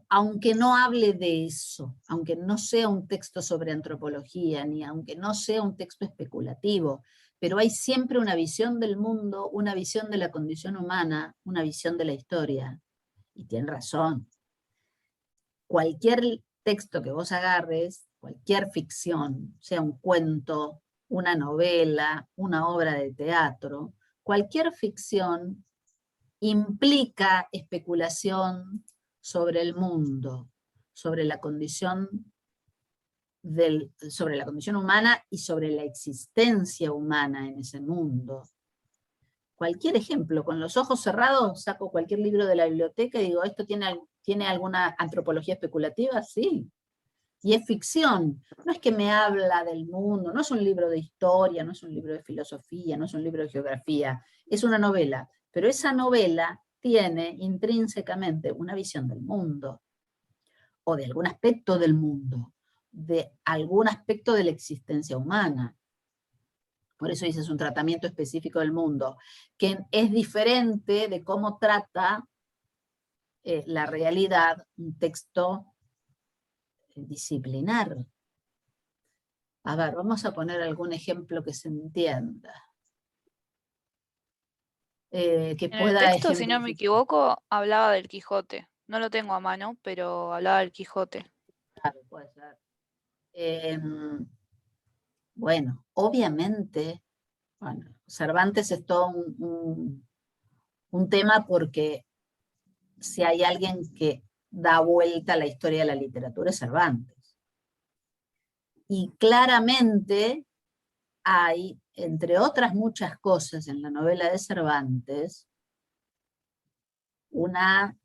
aunque no hable de eso, aunque no sea un texto sobre antropología, ni aunque no sea un texto especulativo, pero hay siempre una visión del mundo, una visión de la condición humana, una visión de la historia. Y tienen razón. Cualquier texto que vos agarres, cualquier ficción, sea un cuento, una novela, una obra de teatro, cualquier ficción implica especulación sobre el mundo, sobre la condición humana y sobre la existencia humana en ese mundo. Cualquier ejemplo, con los ojos cerrados saco cualquier libro de la biblioteca y digo, ¿esto tiene alguna antropología especulativa? Sí. Y es ficción, no es que me habla del mundo, no es un libro de historia, no es un libro de filosofía, no es un libro de geografía, es una novela, pero esa novela tiene intrínsecamente una visión del mundo, o de algún aspecto del mundo, de algún aspecto de la existencia humana. Por eso dice, es un tratamiento específico del mundo, que es diferente de cómo trata la realidad un texto disciplinar. A ver, vamos a poner algún ejemplo que se entienda. Que En el pueda texto, si no me ejemplificar. equivoco, hablaba del Quijote. No lo tengo a mano, pero hablaba del Quijote. Claro, puede ser. Bueno, obviamente, bueno, Cervantes es todo un tema, porque si hay alguien que da vuelta a la historia de la literatura es Cervantes. Y claramente hay, entre otras muchas cosas en la novela de Cervantes, una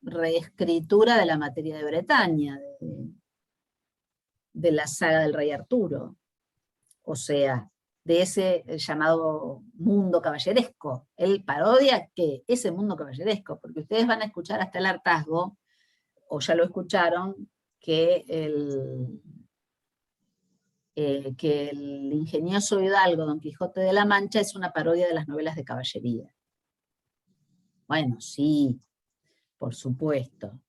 reescritura de la materia de Bretaña, de la saga del rey Arturo, o sea, de ese llamado mundo caballeresco. Él parodia que ese mundo caballeresco, porque ustedes van a escuchar hasta el hartazgo, o ya lo escucharon, que el ingenioso hidalgo Don Quijote de la Mancha es una parodia de las novelas de caballería. Bueno, sí, por supuesto.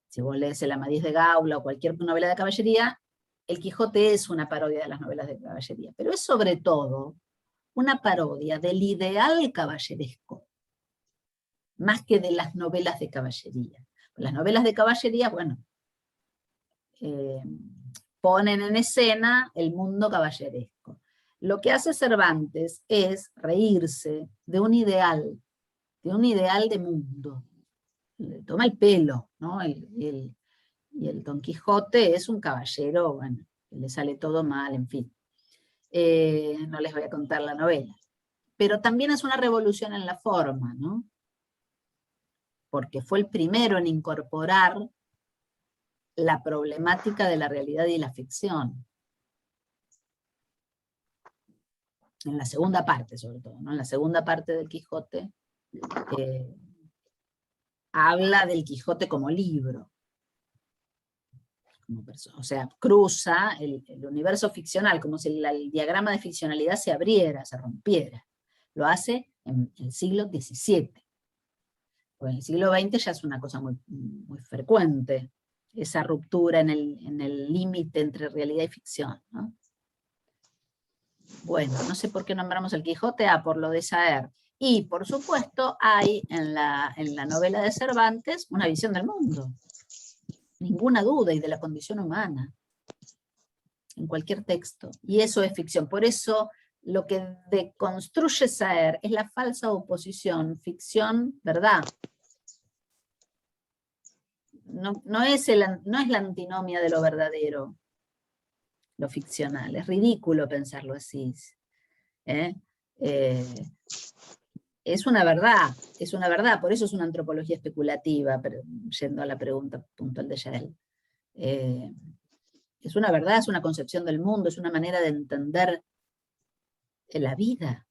Si vos lees el Amadís de Gaula o cualquier novela de caballería, el Quijote es una parodia de las novelas de caballería, pero es sobre todo una parodia del ideal caballeresco, más que de las novelas de caballería. Las novelas de caballería, bueno, ponen en escena el mundo caballeresco. Lo que hace Cervantes es reírse de un ideal de mundo. Le toma el pelo, ¿no? Y el Don Quijote es un caballero, bueno, que le sale todo mal, en fin. No les voy a contar la novela. Pero también es una revolución en la forma, ¿no? Porque fue el primero en incorporar la problemática de la realidad y la ficción. En la segunda parte, sobre todo, ¿no? En la segunda parte del Quijote, habla del Quijote como libro. O sea, cruza el universo ficcional, como si el diagrama de ficcionalidad se abriera, se rompiera. Lo hace en el siglo XVII. Pues en el siglo XX ya es una cosa muy, muy frecuente, esa ruptura en el límite entre realidad y ficción, ¿no? Bueno, no sé por qué nombramos el Quijote, por lo de Saer. Y, por supuesto, hay en la novela de Cervantes una visión del mundo. Ninguna duda, y de la condición humana, en cualquier texto. Y eso es ficción. Por eso lo que deconstruye Saer es la falsa oposición, ficción, verdad. No es la antinomia de lo verdadero, lo ficcional. Es ridículo pensarlo así. Es una verdad, por eso es una antropología especulativa, pero yendo a la pregunta puntual de Yael. Es una verdad, es una concepción del mundo, es una manera de entender la vida.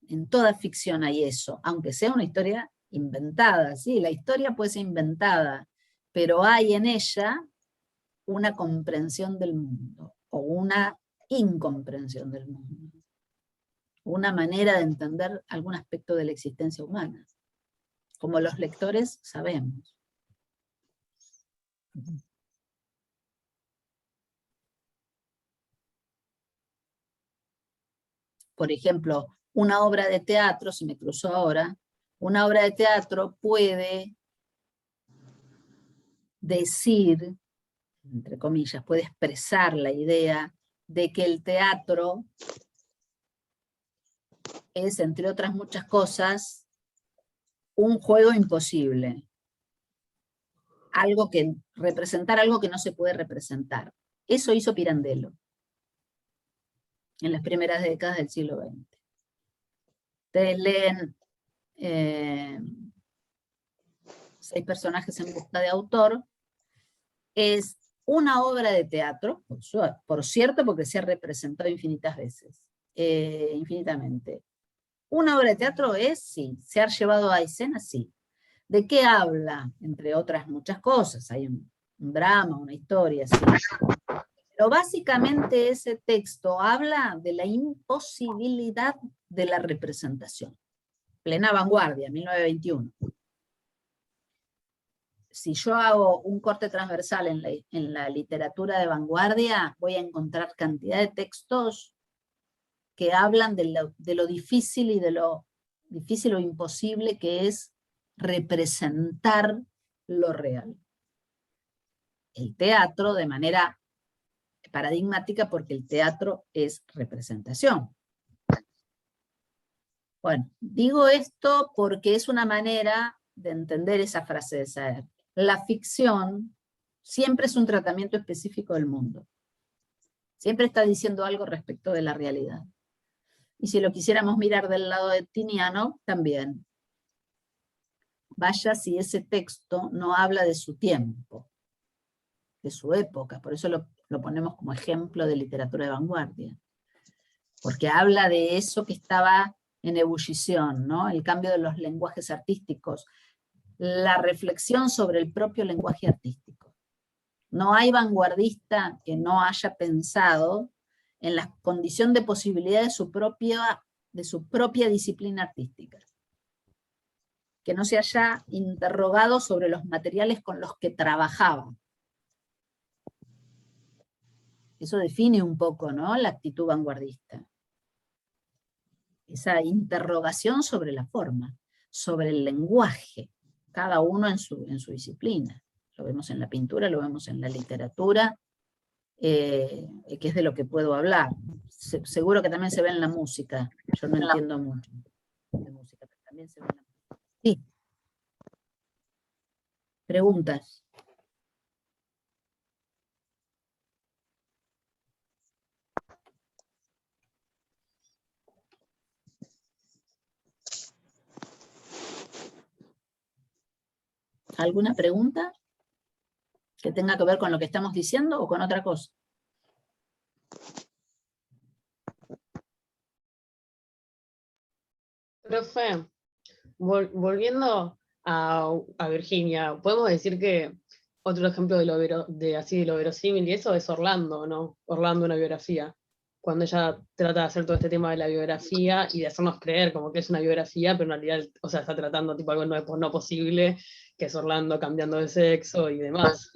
En toda ficción hay eso, aunque sea una historia inventada, sí, la historia puede ser inventada, pero hay en ella una comprensión del mundo, o una incomprensión del mundo, una manera de entender algún aspecto de la existencia humana, como los lectores sabemos. Por ejemplo, una obra de teatro, se me cruzó ahora, una obra de teatro puede decir, entre comillas, puede expresar la idea de que el teatro es, entre otras muchas cosas, un juego imposible. Representar algo que no se puede representar. Eso hizo Pirandello en las primeras décadas del siglo XX. Ustedes leen 6 personajes en busca de autor. Es una obra de teatro, por cierto, porque se ha representado infinitas veces, infinitamente. Una obra de teatro es, sí. ¿Se ha llevado a escena? Sí. ¿De qué habla? Entre otras muchas cosas. Hay un drama, una historia, sí. Pero básicamente ese texto habla de la imposibilidad de la representación. Plena vanguardia, 1921. si yo hago un corte transversal en la literatura de vanguardia, voy a encontrar cantidad de textos que hablan de lo difícil y de lo difícil o imposible que es representar lo real. El teatro de manera paradigmática, porque el teatro es representación. Bueno, digo esto porque es una manera de entender esa frase de Saer. La ficción siempre es un tratamiento específico del mundo. Siempre está diciendo algo respecto de la realidad. Y si lo quisiéramos mirar del lado de Tiniano, también. Vaya si ese texto no habla de su tiempo, de su época, por eso lo ponemos como ejemplo de literatura de vanguardia. Porque habla de eso que estaba en ebullición, ¿no? El cambio de los lenguajes artísticos, la reflexión sobre el propio lenguaje artístico. No hay vanguardista que no haya pensado en la condición de posibilidad de su propia disciplina artística. Que no se haya interrogado sobre los materiales con los que trabajaba. Eso define un poco, ¿no?, la actitud vanguardista. Esa interrogación sobre la forma, sobre el lenguaje, cada uno en su disciplina. Lo vemos en la pintura, lo vemos en la literatura, que es de lo que puedo hablar. Seguro que también se ve en la música. Yo no entiendo mucho de música, pero también se ve en la música. Sí. Preguntas. ¿Alguna pregunta que tenga que ver con lo que estamos diciendo o con otra cosa? Profe, volviendo a Virginia, podemos decir que otro ejemplo de lo verosímil y eso es Orlando, ¿no? Orlando, una biografía. Cuando ella trata de hacer todo este tema de la biografía y de hacernos creer como que es una biografía, pero en realidad, o sea, está tratando tipo algo no posible, que es Orlando cambiando de sexo y demás.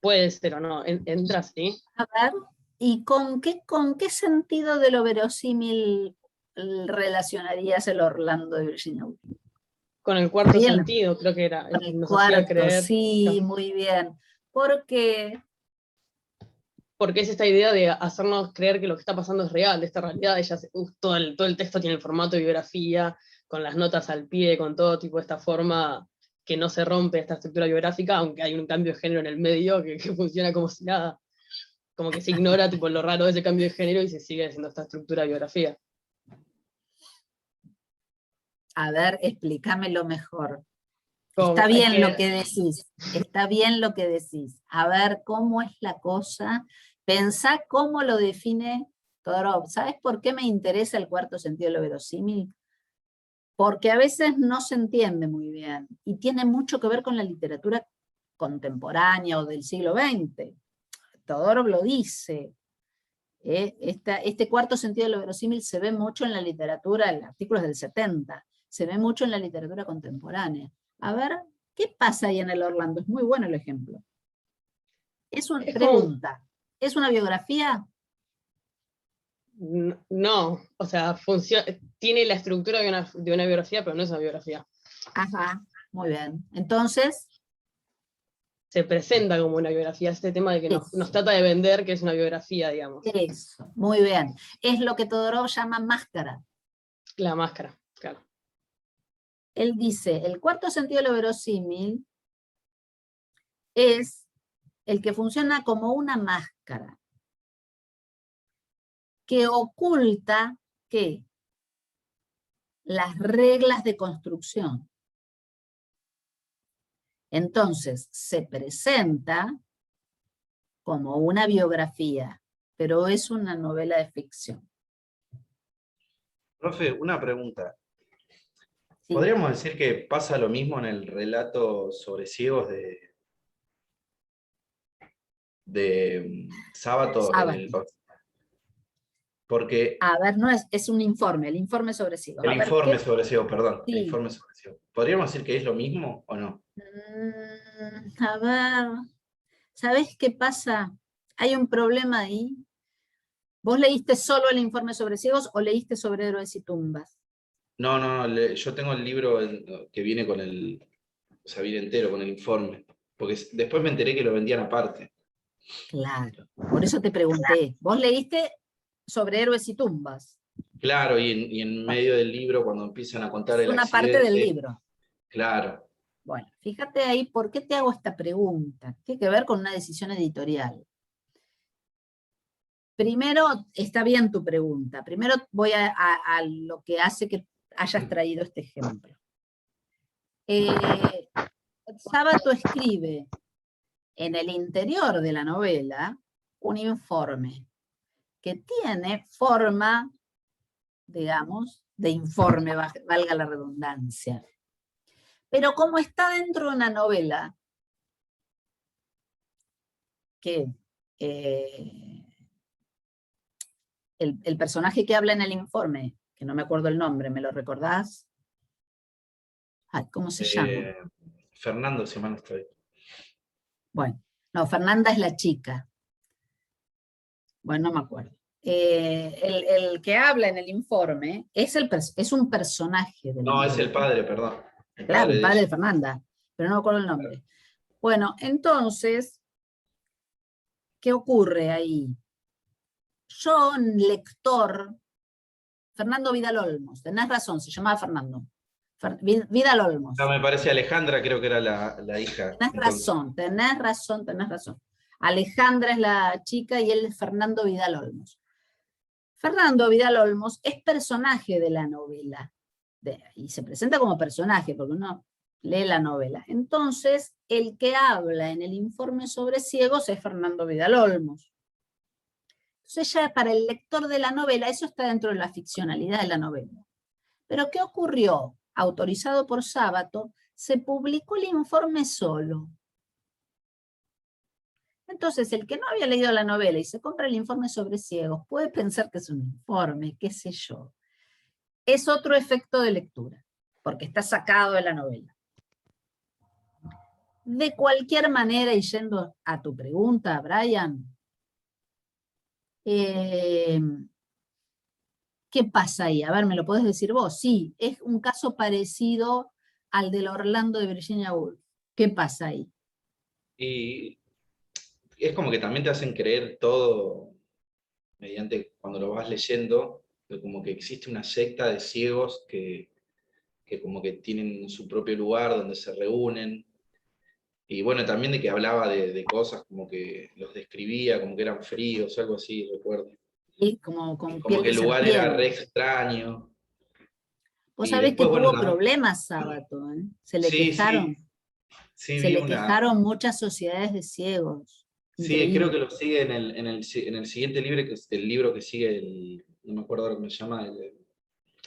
Puede ser o no, entra así. A ver, ¿y con qué sentido de lo verosímil relacionarías el Orlando de Virginia Woolf? Con el cuarto Bien. sentido, creo que era. Con el Nos hacía cuarto, creer. sí, muy bien. Porque Porque es esta idea de hacernos creer que lo que está pasando es real, de esta realidad. Todo el texto tiene el formato de biografía, con las notas al pie, con todo tipo de esta forma que no se rompe esta estructura biográfica, aunque hay un cambio de género en el medio que funciona como si nada. Como que se ignora tipo lo raro de ese cambio de género y se sigue haciendo esta estructura de biografía. a ver, explícamelo mejor. Como, Está es bien que- lo que decís, está bien lo que decís. A ver, ¿cómo es la cosa? Pensá cómo lo define Todorov. ¿Sabes por qué me interesa el cuarto sentido de lo verosímil? Porque a veces no se entiende muy bien, y tiene mucho que ver con la literatura contemporánea o del siglo XX. Todorov lo dice. Este cuarto sentido de lo verosímil se ve mucho en la literatura, en artículos del 70, se ve mucho en la literatura contemporánea. A ver, ¿qué pasa ahí en el Orlando? Es muy bueno el ejemplo. Es una pregunta. ¿Es una biografía? No, o sea, tiene la estructura de una biografía, pero no es una biografía. Ajá, muy bien. Entonces, Se presenta como una biografía, este tema de que nos trata de vender que es una biografía, digamos. eso, muy bien. Es lo que Todorov llama máscara. La máscara, claro. Él dice, el cuarto sentido de lo verosímil es el que funciona como una máscara que oculta, ¿qué? Las reglas de construcción. Entonces, se presenta como una biografía, pero es una novela de ficción. Profe, una pregunta. Sí. ¿Podríamos decir que pasa lo mismo en el relato sobre ciegos de Sábato? Sábato. Porque A ver, no es un informe, el informe sobre ciegos. el A ver, informe ¿qué? sobre ciegos, perdón, el Sí. informe sobre ciegos. ¿Podríamos decir que es lo mismo o no? A ver, ¿sabés qué pasa? Hay un problema ahí. ¿Vos leíste solo el informe sobre ciegos o leíste sobre héroes y tumbas? No, yo tengo el libro que viene con el, o sea, viene entero con el informe, porque después me enteré que lo vendían aparte. Claro, por eso te pregunté. ¿Vos leíste sobre héroes y tumbas? Claro, y en medio del libro, cuando empiezan a contar Es el una accidente. parte del libro. Claro. Bueno, fíjate ahí, ¿por qué te hago esta pregunta? Tiene que ver con una decisión editorial. Primero, está bien tu pregunta. Primero voy a lo que hace que hayas traído este ejemplo. Sábato escribe en el interior de la novela un informe que tiene forma, digamos, de informe, valga la redundancia. Pero como está dentro de una novela que el personaje que habla en el informe, que no me acuerdo el nombre, ¿me lo recordás? Ay, ¿cómo se llama? Fernando, si mal no estoy. Bueno, no, Fernanda es la chica. Bueno, no me acuerdo. El que habla en el informe es un personaje de la No, es novela. el padre, perdón. Claro, el padre de ella. Fernanda, pero no me acuerdo el nombre. Bueno, entonces, ¿qué ocurre ahí? Yo, lector, Fernando Vidal Olmos, tenés razón, se llamaba Fernando. Vidal Olmos. No, me parece Alejandra, creo que era la hija. Tenés razón, tenés razón, tenés razón. Alejandra es la chica y él es Fernando Vidal Olmos. Fernando Vidal Olmos es personaje de la novela. Y se presenta como personaje, porque uno lee la novela. Entonces, el que habla en el informe sobre ciegos es Fernando Vidal Olmos. Entonces ya para el lector de la novela, eso está dentro de la ficcionalidad de la novela. Pero ¿qué ocurrió? Autorizado por Sábato, se publicó el informe solo. Entonces, el que no había leído la novela y se compra el informe sobre ciegos, puede pensar que es un informe, qué sé yo. Es otro efecto de lectura, porque está sacado de la novela. De cualquier manera, y yendo a tu pregunta, Brian, ¿qué pasa ahí? A ver, ¿me lo podés decir vos? Sí, es un caso parecido al del Orlando de Virginia Woolf. ¿Qué pasa ahí? Y es como que también te hacen creer todo mediante cuando lo vas leyendo, que como que existe una secta de ciegos que como que tienen su propio lugar donde se reúnen. Y bueno, también de que hablaba de cosas como que los describía, como que eran fríos, algo así, recuerdo. Y como con Como piel que de el lugar era re serpiente. extraño. Vos Y sabés que después, bueno, tuvo problemas Sábato, ¿eh? Se le sí, quejaron. sí, Se vi le una. quejaron muchas sociedades de ciegos. Sí, creo Increíble. que lo sigue en el siguiente libro, que es el libro que sigue no me acuerdo cómo se llama,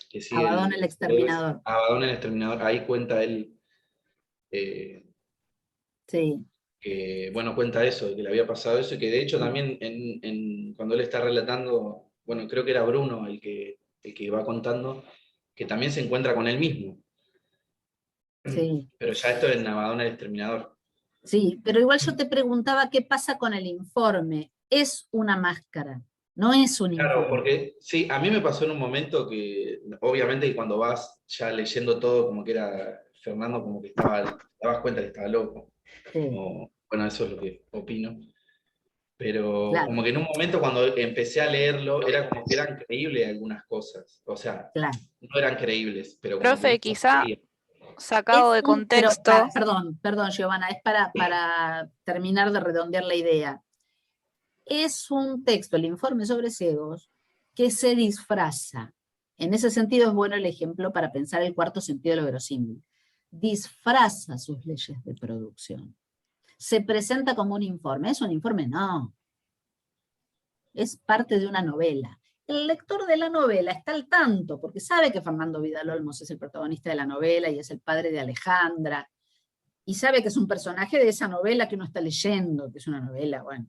que sigue Abadón el exterminador. Abadón el exterminador. Ahí cuenta él, Sí. que, bueno, cuenta eso, que le había pasado eso, y que de hecho también cuando él está relatando, bueno, creo que era Bruno el que va contando, que también se encuentra con él mismo. Sí. Pero ya esto es Abadón el exterminador. Sí, pero igual yo te preguntaba qué pasa con el informe. Es una máscara, no es un Claro, informe. porque sí, a mí me pasó en un momento que, obviamente, que cuando vas ya leyendo todo, como que era Fernando, como que te dabas cuenta que estaba loco. Sí, Bueno, eso es lo que opino. Pero claro, como que en un momento cuando empecé a leerlo, era como que eran creíbles algunas cosas. O sea, claro. no eran creíbles, pero como Profe, que quizá creía. sacado de Pero, contexto. perdón, Giovanna, es para terminar de redondear la idea. Es un texto, el informe sobre ciegos, que se disfraza. En ese sentido es bueno el ejemplo para pensar el cuarto sentido de lo verosímil. Disfraza sus leyes de producción. Se presenta como un informe. ¿Es un informe? No. Es parte de una novela. El lector de la novela está al tanto, porque sabe que Fernando Vidal Olmos es el protagonista de la novela y es el padre de Alejandra, y sabe que es un personaje de esa novela que uno está leyendo, que es una novela, bueno,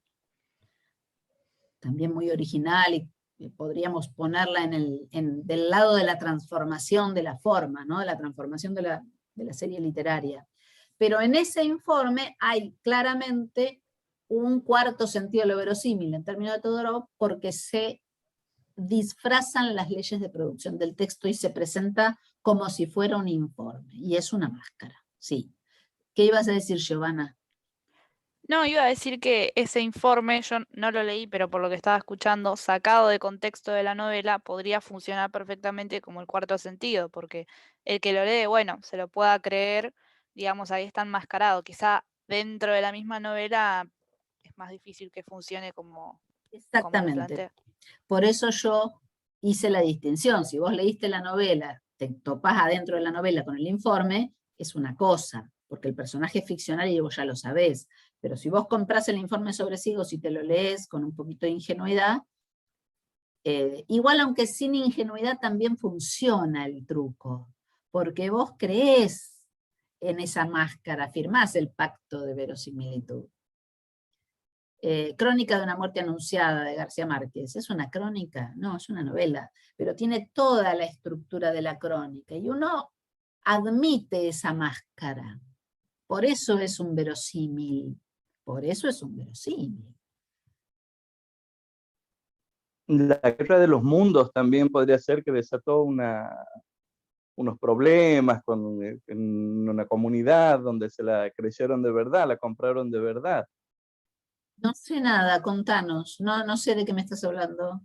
también muy original y podríamos ponerla del lado de la transformación de la forma, ¿no? De la transformación de la serie literaria. Pero en ese informe hay claramente un cuarto sentido de lo verosímil en términos de Todorov, porque se disfrazan las leyes de producción del texto y se presenta como si fuera un informe, y es una máscara, sí. ¿Qué ibas a decir, Giovanna? No, iba a decir que ese informe, yo no lo leí, pero por lo que estaba escuchando, sacado de contexto de la novela, podría funcionar perfectamente como el cuarto sentido, porque el que lo lee, bueno, se lo pueda creer, digamos, ahí está enmascarado. Quizá dentro de la misma novela es más difícil que funcione como lo Exactamente. plantea. Por eso yo hice la distinción. Si vos leíste la novela, te topás adentro de la novela con el informe, es una cosa, porque el personaje es ficcional y vos ya lo sabés. Pero si vos comprás el informe sobre ciegos y te lo lees con un poquito de ingenuidad, igual aunque sin ingenuidad también funciona el truco, porque vos creés en esa máscara, firmás el pacto de verosimilitud. Crónica de una muerte anunciada de García Márquez, ¿es una crónica? No, es una novela, pero tiene toda la estructura de la crónica, y uno admite esa máscara. Por eso es un verosímil, por eso es un verosímil. La guerra de los mundos también podría ser que desató unos problemas en una comunidad donde se la creyeron de verdad, la compraron de verdad. No sé nada, contanos, no sé de qué me estás hablando.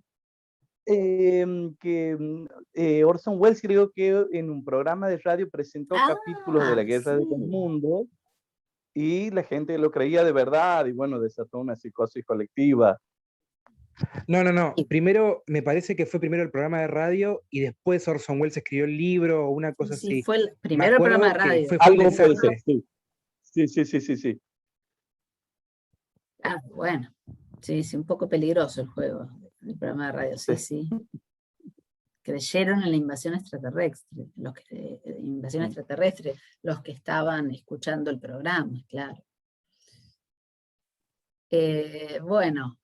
Orson Welles creo que en un programa de radio presentó capítulos de la Guerra de los Mundos y la gente lo creía de verdad y bueno, desató una psicosis colectiva. No. Primero, me parece que fue primero el programa de radio y después Orson Welles escribió el libro o una cosa así. Sí, fue primero el programa de radio. Algo puede ser, sí. Ah, bueno. Sí, un poco peligroso el juego, el programa de radio, sí. Creyeron en la invasión extraterrestre, los que estaban escuchando el programa, claro. Bueno,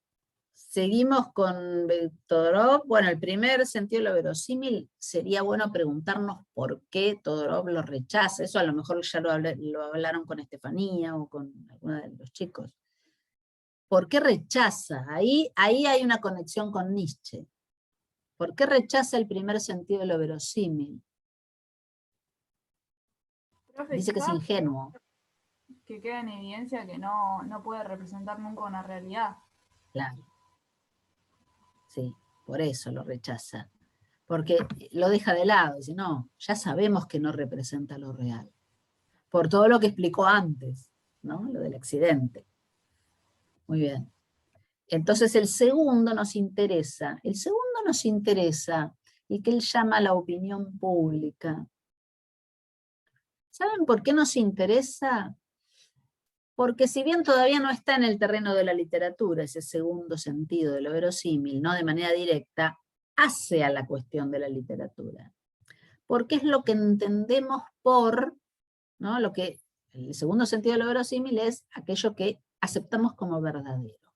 seguimos con Todorov. Bueno, el primer sentido de lo verosímil, sería bueno preguntarnos por qué Todorov lo rechaza. Eso a lo mejor ya lo hablaron con Estefanía o con alguno de los chicos. ¿Por qué rechaza? Ahí hay una conexión con Nietzsche. ¿Por qué rechaza el primer sentido de lo verosímil? Profe, Dice que es ingenuo. Que queda en evidencia que no puede representar nunca una realidad. Claro. Sí, por eso lo rechaza. Porque lo deja de lado, dice, no, ya sabemos que no representa lo real. Por todo lo que explicó antes, ¿no? Lo del accidente. Muy bien. Entonces el segundo nos interesa. El segundo nos interesa, y que él llama la opinión pública. ¿Saben por qué nos interesa? Porque si bien todavía no está en el terreno de la literatura, ese segundo sentido de lo verosímil, no de manera directa, hace a la cuestión de la literatura. Porque es lo que entendemos por, ¿no? El segundo sentido de lo verosímil es aquello que aceptamos como verdadero.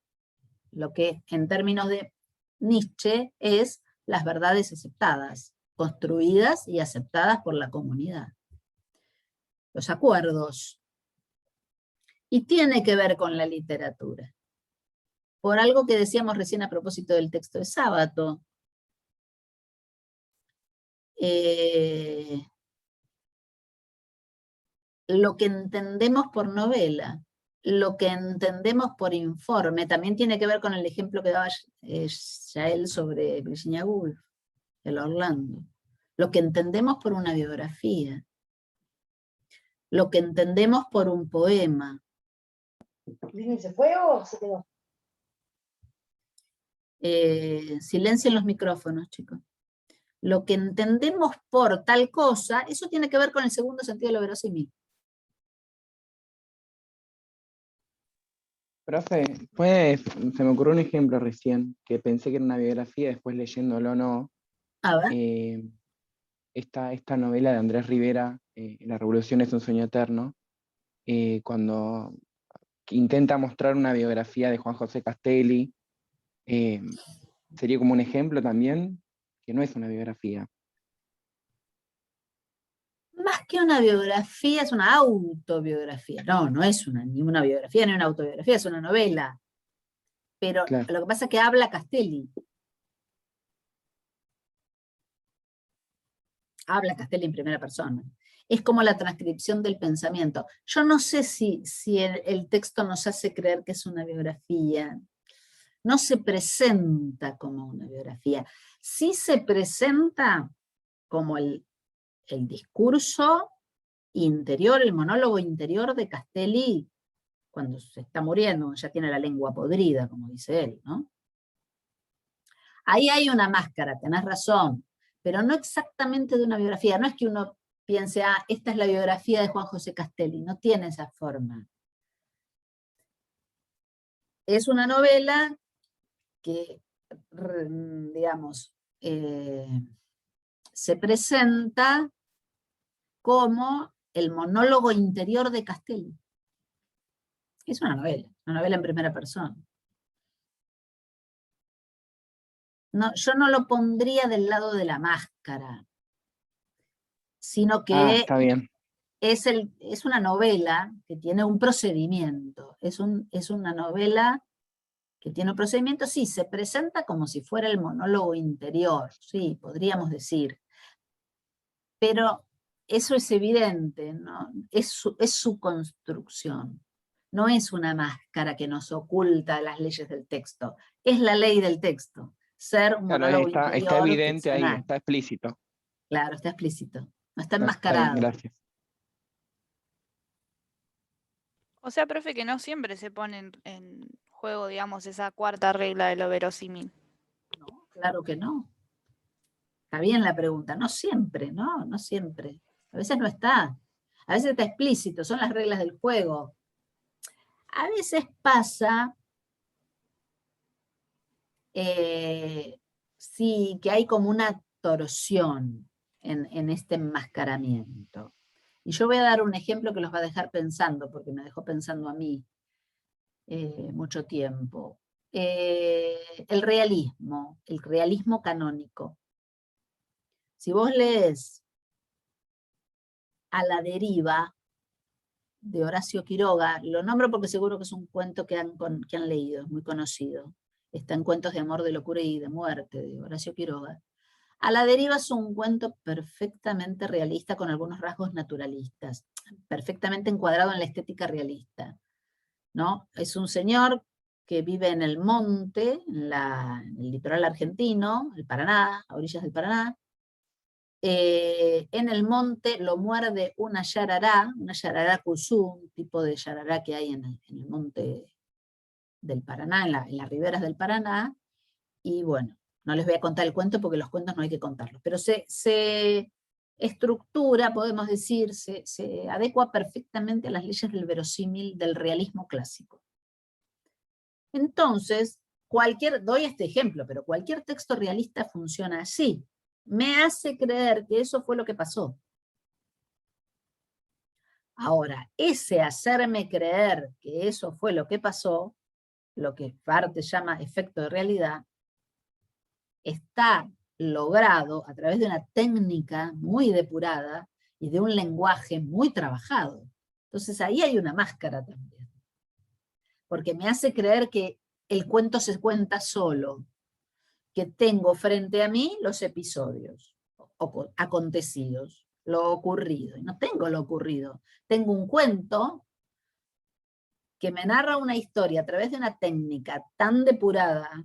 Lo que en términos de Nietzsche es las verdades aceptadas, construidas y aceptadas por la comunidad. Los acuerdos. Y tiene que ver con la literatura. Por algo que decíamos recién a propósito del texto de Sábato. Lo que entendemos por novela, lo que entendemos por informe, también tiene que ver con el ejemplo que daba Yael sobre Virginia Woolf, el Orlando. Lo que entendemos por una biografía, lo que entendemos por un poema. ¿Se fue o se quedó? Silencien los micrófonos, chicos. Lo que entendemos por tal cosa, eso tiene que ver con el segundo sentido de lo verosímil. Profe, se me ocurrió un ejemplo recién, que pensé que era una biografía, después leyéndolo no. A ver. Esta novela de Andrés Rivera, La Revolución es un sueño eterno, cuando intenta mostrar una biografía de Juan José Castelli, sería como un ejemplo también, que no es una biografía. Más que una biografía, es una autobiografía. No, no es ni una biografía ni una autobiografía, es una novela. Pero Claro. lo que pasa es que habla Castelli. Habla Castelli en primera persona. Es como la transcripción del pensamiento. Yo no sé si el texto nos hace creer que es una biografía. No se presenta como una biografía. Sí se presenta como el discurso interior, el monólogo interior de Castelli cuando se está muriendo, ya tiene la lengua podrida, como dice él, ¿no? Ahí hay una máscara, tenés razón, pero no exactamente de una biografía. No es que uno piense, esta es la biografía de Juan José Castelli, no tiene esa forma. Es una novela que, digamos, se presenta como el monólogo interior de Castelli. Es una novela en primera persona. No, yo no lo pondría del lado de la máscara, sino que Está bien. es una novela que tiene un procedimiento. Es una novela que tiene un procedimiento, sí, se presenta como si fuera el monólogo interior, sí, podríamos decir. Pero eso es evidente, ¿no? Es su construcción. No es una máscara que nos oculta las leyes del texto. Es la ley del texto. Ser un Claro, monólogo está interior evidente ahí, ficcional. está explícito. Claro, está explícito. No está Está bien, enmascarado. gracias. O sea, profe, que no siempre se pone en juego, digamos, esa cuarta regla de lo verosímil. No, claro que no. Está bien la pregunta. No siempre, ¿no? No siempre. A veces no está. A veces está explícito, son las reglas del juego. A veces pasa, sí, que hay como una torsión en este enmascaramiento. Y yo voy a dar un ejemplo que los va a dejar pensando, porque me dejó pensando a mí mucho tiempo. El realismo canónico. Si vos lees A la deriva, de Horacio Quiroga, lo nombro porque seguro que es un cuento que han leído, es muy conocido. Está en Cuentos de amor, de locura y de muerte, de Horacio Quiroga. A la deriva es un cuento perfectamente realista con algunos rasgos naturalistas, perfectamente encuadrado en la estética realista, ¿no? Es un señor que vive en el monte, en el litoral argentino, el Paraná, a orillas del Paraná. En el monte lo muerde una yarará cuzú, un tipo de yarará que hay en el monte del Paraná, en las riberas del Paraná, y bueno, no les voy a contar el cuento porque los cuentos no hay que contarlos, pero se estructura, podemos decir, se adecua perfectamente a las leyes del verosímil, del realismo clásico. Entonces, doy este ejemplo, pero cualquier texto realista funciona así. Me hace creer que eso fue lo que pasó. Ahora, ese hacerme creer que eso fue lo que pasó, lo que Barthes llama efecto de realidad, está logrado a través de una técnica muy depurada y de un lenguaje muy trabajado. Entonces ahí hay una máscara también. Porque me hace creer que el cuento se cuenta solo, que tengo frente a mí los episodios acontecidos, lo ocurrido. Y no tengo lo ocurrido. Tengo un cuento que me narra una historia a través de una técnica tan depurada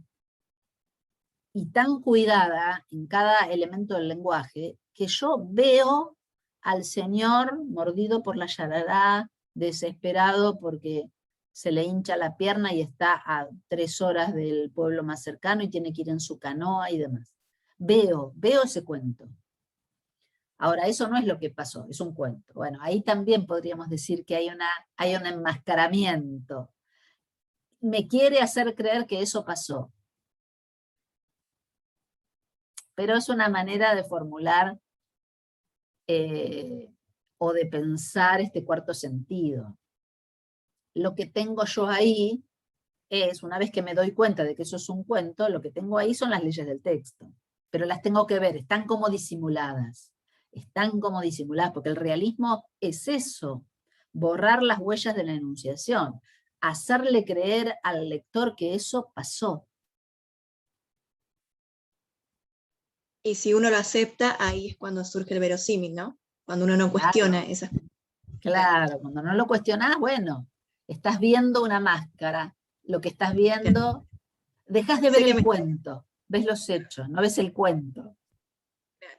y tan cuidada en cada elemento del lenguaje, que yo veo al señor mordido por la yarará, desesperado porque se le hincha la pierna y está a 3 horas del pueblo más cercano y tiene que ir en su canoa y demás. Veo ese cuento. Ahora, eso no es lo que pasó, es un cuento. Bueno, ahí también podríamos decir que hay un enmascaramiento. Me quiere hacer creer que eso pasó. Pero es una manera de formular o de pensar este cuarto sentido. Lo que tengo yo ahí es, una vez que me doy cuenta de que eso es un cuento, lo que tengo ahí son las leyes del texto, pero las tengo que ver, están como disimuladas, porque el realismo es eso, borrar las huellas de la enunciación, hacerle creer al lector que eso pasó. Y si uno lo acepta, ahí es cuando surge el verosímil, ¿no? Cuando uno no cuestiona esas. Claro, cuando no lo cuestionás, bueno, estás viendo una máscara, lo que estás viendo, dejas de ver el cuento, ves los hechos, no ves el cuento.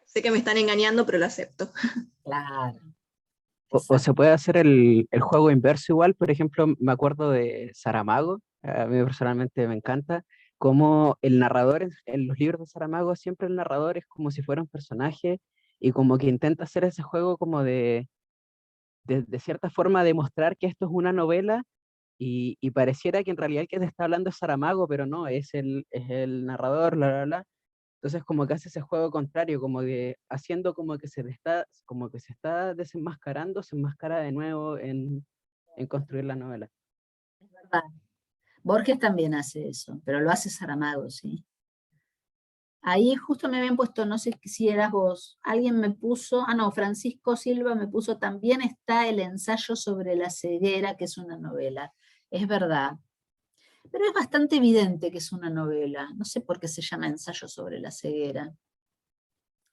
Sé que me están engañando, pero lo acepto. Claro. O se puede hacer el juego inverso igual, por ejemplo, me acuerdo de Saramago, a mí personalmente me encanta, como el narrador en los libros de Saramago, siempre el narrador es como si fuera un personaje y como que intenta hacer ese juego como de cierta forma demostrar que esto es una novela y pareciera que en realidad el que te está hablando es Saramago, pero no, es el narrador, bla, bla, bla. Entonces como que hace ese juego contrario, como que haciendo como que se está desenmascarando, se enmascara de nuevo en construir la novela. Es verdad. Borges también hace eso, pero lo hace Saramago, sí. Ahí justo me habían puesto, no sé si eras vos, alguien me puso, no, Francisco Silva me puso, también está el ensayo sobre la ceguera, que es una novela. Es verdad, pero es bastante evidente que es una novela. No sé por qué se llama ensayo sobre la ceguera.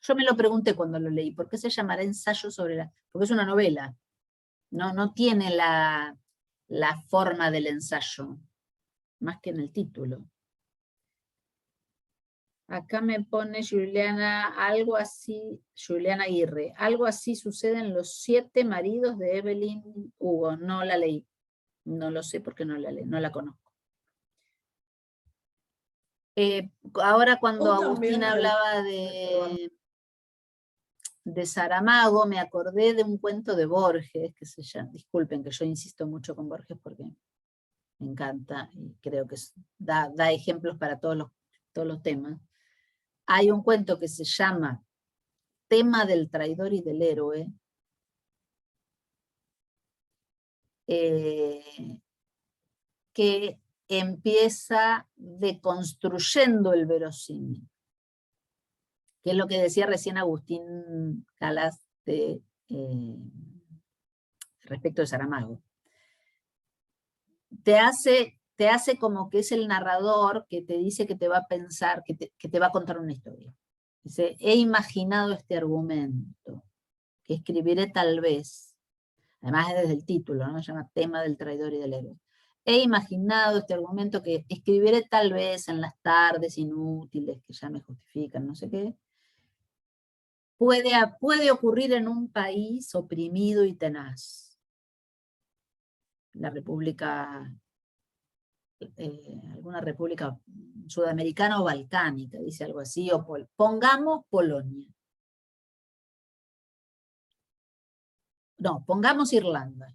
Yo me lo pregunté cuando lo leí, ¿por qué se llamará ensayo sobre la...? Porque es una novela, no tiene la forma del ensayo, más que en el título. Acá me pone Juliana, algo así, Juliana Aguirre, algo así sucede en Los 7 maridos de Evelyn Hugo. No la leí, no lo sé porque no la leí, no la conozco. Ahora cuando Agustín hablaba de Saramago, me acordé de un cuento de Borges, que se llama, disculpen que yo insisto mucho con Borges porque me encanta y creo que da ejemplos para todos los temas. Hay un cuento que se llama Tema del traidor y del héroe, que empieza deconstruyendo el verosímil, que es lo que decía recién Agustín Calas respecto de Saramago. Te hace como que es el narrador que te dice que te va a pensar, que te va a contar una historia. Dice, he imaginado este argumento, que escribiré tal vez, además es desde el título, ¿no? Se llama Tema del traidor y del héroe. He imaginado este argumento que escribiré tal vez en las tardes inútiles, que ya me justifican, no sé qué. Puede ocurrir en un país oprimido y tenaz. La república, alguna república sudamericana o balcánica, dice algo así, o pongamos Polonia. No, pongamos Irlanda.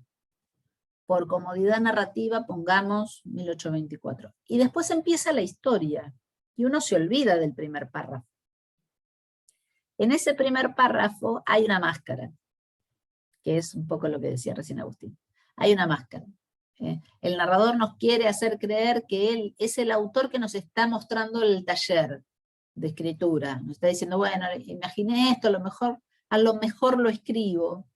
Por comodidad narrativa pongamos 1824. Y después empieza la historia, y uno se olvida del primer párrafo. En ese primer párrafo hay una máscara, que es un poco lo que decía recién Agustín. Hay una máscara. El narrador nos quiere hacer creer que él es el autor que nos está mostrando el taller de escritura. Nos está diciendo, bueno, imaginé esto, a lo mejor lo escribo.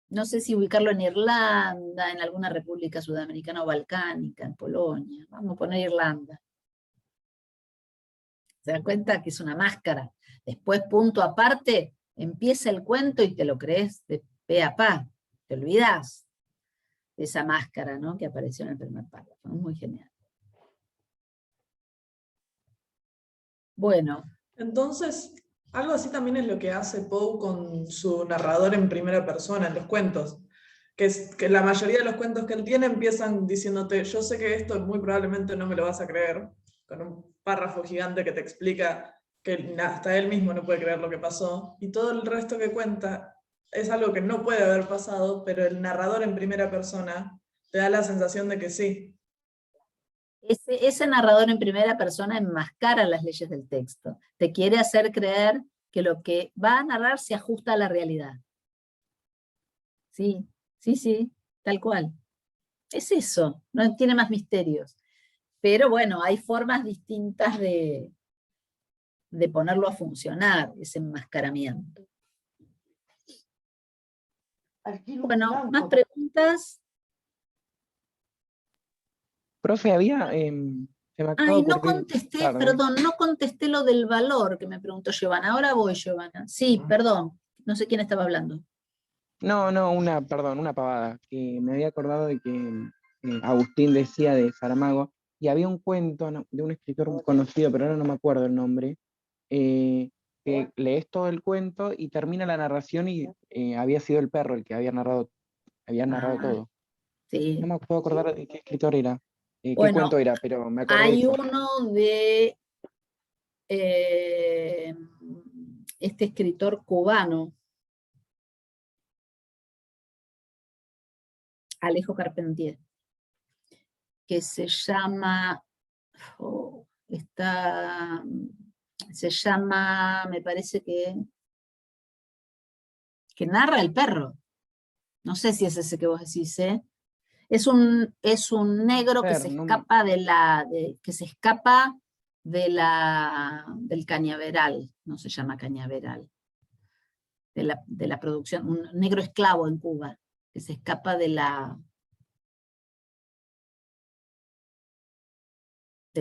No sé si ubicarlo en Irlanda, en alguna república sudamericana o balcánica, en Polonia. Vamos a poner Irlanda. ¿Se dan cuenta que es una máscara? Después, punto aparte, empieza el cuento y te lo crees de pe a pa. Te olvidás de esa máscara, ¿no?, que apareció en el primer párrafo. Es muy genial. Bueno. Entonces, algo así también es lo que hace Poe con su narrador en primera persona en los cuentos. Que la mayoría de los cuentos que él tiene empiezan diciéndote, yo sé que esto muy probablemente no me lo vas a creer, con un párrafo gigante que te explica que hasta él mismo no puede creer lo que pasó, y todo el resto que cuenta es algo que no puede haber pasado, pero el narrador en primera persona te da la sensación de que sí. Ese narrador en primera persona enmascara las leyes del texto. Te quiere hacer creer que lo que va a narrar se ajusta a la realidad. Sí, tal cual. Es eso, no tiene más misterios. Pero bueno, hay formas distintas de ponerlo a funcionar, ese enmascaramiento. Bueno, ¿más preguntas? Profe, había, se me acaba de Ay, no ocurrir contesté, tarde. perdón, no contesté lo del valor que me preguntó Giovanna. Ahora voy, Giovanna. Sí, perdón, no sé quién estaba hablando. No, perdón, una pavada, que me había acordado de que Agustín decía de Saramago, y había un cuento de un escritor conocido, pero ahora no me acuerdo el nombre, que lees todo el cuento y termina la narración y había sido el perro el que había narrado todo. Sí. No me puedo acordar de qué escritor era, qué Bueno, cuento era, pero me acordé de hay eso. uno de este escritor cubano, Alejo Carpentier, que se llama, me parece que narra el perro. No sé si es ese que vos decís, ¿eh? Es un negro que se escapa del cañaveral, no se llama cañaveral, de la producción, un negro esclavo en Cuba, que se escapa del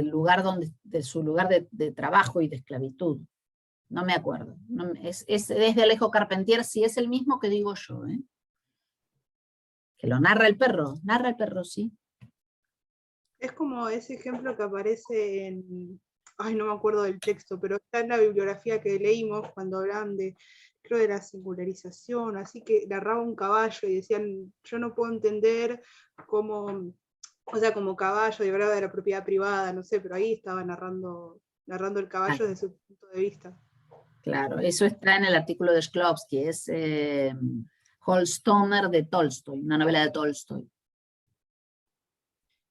lugar de su lugar de trabajo y de esclavitud. No me acuerdo. Es de Alejo Carpentier, si es el mismo que digo yo, ¿eh? Que lo narra el perro, sí. Es como ese ejemplo que aparece en, ay, no me acuerdo del texto, pero está en la bibliografía que leímos cuando hablaban de, creo, de la singularización, así que narraba un caballo y decían, yo no puedo entender cómo, o sea, como caballo, y hablaba de la propiedad privada, no sé, pero ahí estaba narrando el caballo desde su punto de vista. Claro, eso está en el artículo de Shklovsky, es Holstomer de Tolstoy, una novela de Tolstoy.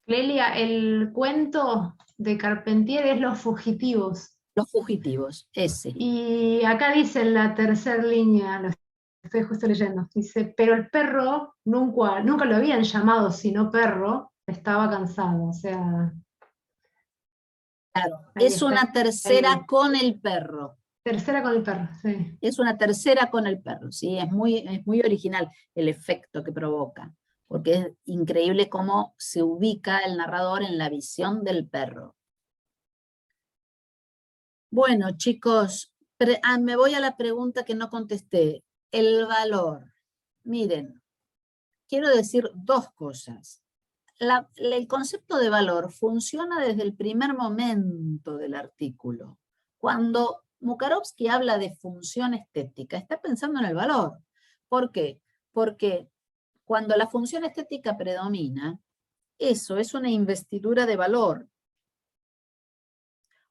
Clelia, el cuento de Carpentier es Los fugitivos. Los fugitivos, ese. Y acá dice en la tercera línea, lo estoy justo leyendo, dice, pero el perro nunca lo habían llamado sino perro, estaba cansado, o sea... Claro, es una tercera con el perro. Tercera con el perro, sí. Es una tercera con el perro, ¿sí? Es muy original el efecto que provoca, porque es increíble cómo se ubica el narrador en la visión del perro. Bueno, chicos, me voy a la pregunta que no contesté. El valor. Miren, quiero decir dos cosas. El concepto de valor funciona desde el primer momento del artículo. Cuando Mukarovsky habla de función estética, está pensando en el valor. ¿Por qué? Porque cuando la función estética predomina, eso es una investidura de valor.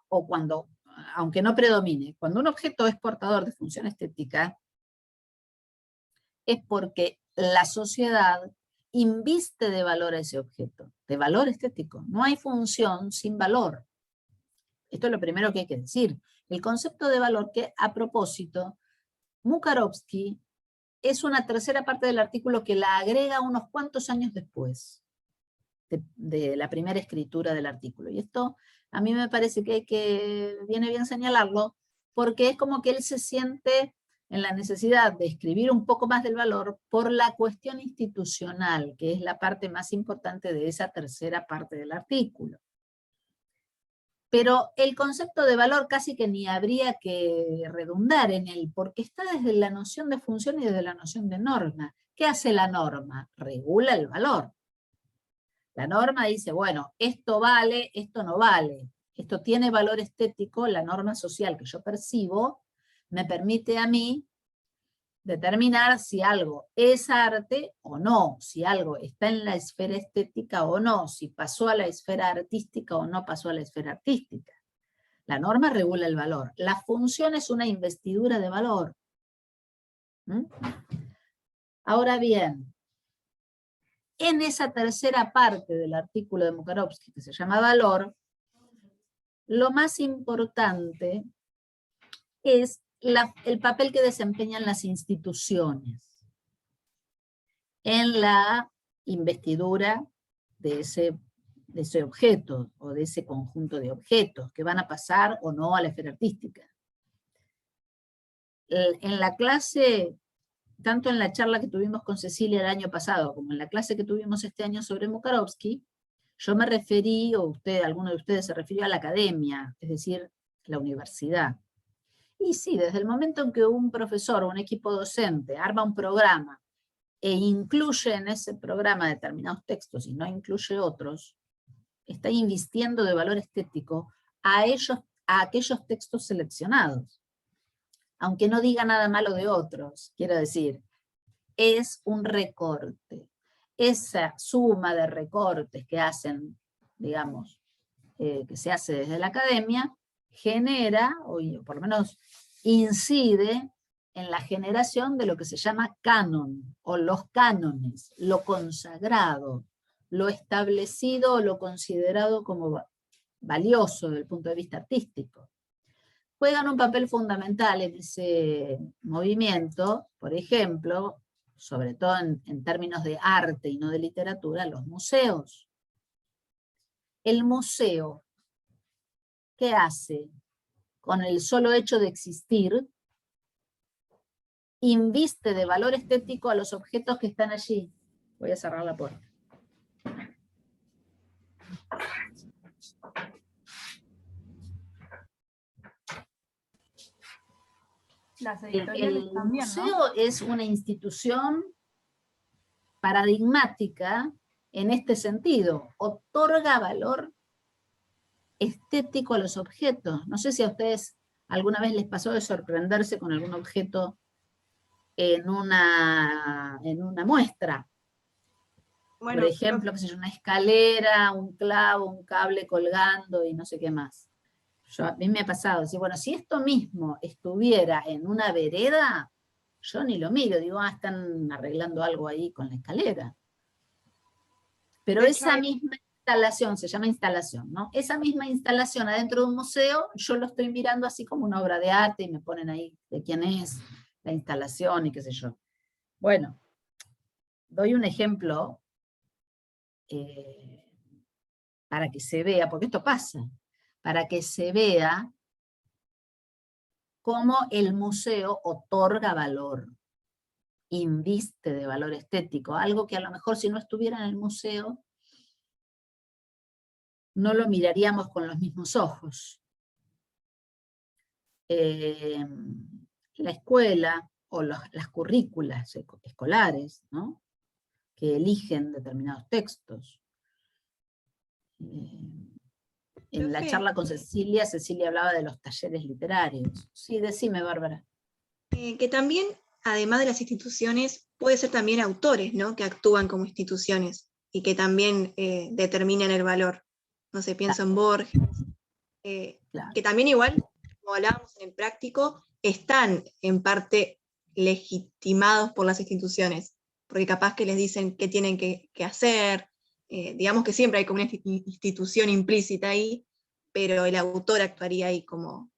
O cuando, aunque no predomine, cuando un objeto es portador de función estética, es porque la sociedad inviste de valor a ese objeto, de valor estético. No hay función sin valor. Esto es lo primero que hay que decir. El concepto de valor que, a propósito, Mukarovsky es una tercera parte del artículo que la agrega unos cuantos años después de la primera escritura del artículo. Y esto a mí me parece que viene bien señalarlo, porque es como que él se siente en la necesidad de escribir un poco más del valor por la cuestión institucional, que es la parte más importante de esa tercera parte del artículo. Pero el concepto de valor casi que ni habría que redundar en él, porque está desde la noción de función y desde la noción de norma. ¿Qué hace la norma? Regula el valor. La norma dice, bueno, esto vale, esto no vale. Esto tiene valor estético, la norma social que yo percibo me permite a mí determinar si algo es arte o no, si algo está en la esfera estética o no, si pasó a la esfera artística o no pasó a la esfera artística. La norma regula el valor. La función es una investidura de valor. ¿Mm? Ahora bien, en esa tercera parte del artículo de Mukarovsky, que se llama valor, lo más importante es el papel que desempeñan las instituciones en la investidura de ese objeto o de ese conjunto de objetos que van a pasar o no a la esfera artística. En la clase, tanto en la charla que tuvimos con Cecilia el año pasado, como en la clase que tuvimos este año sobre Mukarovsky, yo me referí, o alguno de ustedes se refirió a la academia, es decir, la universidad. Y sí, desde el momento en que un profesor o un equipo docente arma un programa e incluye en ese programa determinados textos y no incluye otros, está invistiendo de valor estético a aquellos textos seleccionados. Aunque no diga nada malo de otros, quiero decir, es un recorte. Esa suma de recortes que hacen, digamos, que se hace desde la academia, genera, o por lo menos incide, en la generación de lo que se llama canon, o los cánones, lo consagrado, lo establecido o lo considerado como valioso desde el punto de vista artístico. Juegan un papel fundamental en ese movimiento, por ejemplo, sobre todo en términos de arte y no de literatura, los museos. El museo, ¿qué hace? Con el solo hecho de existir, inviste de valor estético a los objetos que están allí. Voy a cerrar la puerta. Las editoriales El también, museo ¿no? es una institución paradigmática en este sentido. Otorga valor estético a los objetos. No sé si a ustedes alguna vez les pasó de sorprenderse con algún objeto en una muestra. Bueno, Por ejemplo, qué sé yo, una escalera, un clavo, un cable colgando y no sé qué más. A mí me ha pasado, decir, bueno, si esto mismo estuviera en una vereda, yo ni lo miro, digo, están arreglando algo ahí con la escalera. Pero de hecho, esa misma instalación, se llama instalación, ¿no? Esa misma instalación adentro de un museo, yo lo estoy mirando así como una obra de arte y me ponen ahí de quién es la instalación y qué sé yo. Bueno, doy un ejemplo para que se vea, porque esto pasa, para que se vea cómo el museo otorga valor, inviste de valor estético, algo que a lo mejor si no estuviera en el museo, no lo miraríamos con los mismos ojos. La escuela o las currículas escolares, ¿no? Que eligen determinados textos. En la Profe. charla con Cecilia hablaba de los talleres literarios. Sí, decime, Bárbara. Que también, además de las instituciones, puede ser también autores, ¿no? Que actúan como instituciones y que también determinan el valor. No sé, pienso en Borges, que también igual, como hablábamos en el práctico, están en parte legitimados por las instituciones, porque capaz que les dicen qué tienen que hacer, digamos que siempre hay como una institución implícita ahí, pero el autor actuaría ahí como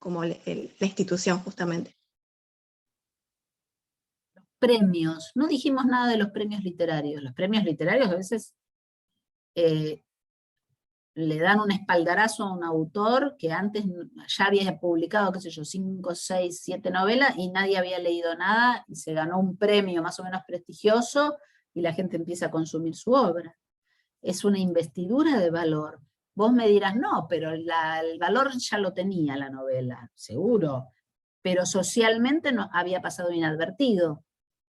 la institución justamente. Premios. No dijimos nada de los premios literarios. Los premios literarios a veces le dan un espaldarazo a un autor que antes ya había publicado, qué sé yo, 5, 6, 7 novelas y nadie había leído nada y se ganó un premio más o menos prestigioso y la gente empieza a consumir su obra. Es una investidura de valor. Vos me dirás, no, pero el valor ya lo tenía la novela, seguro, pero socialmente no había pasado inadvertido.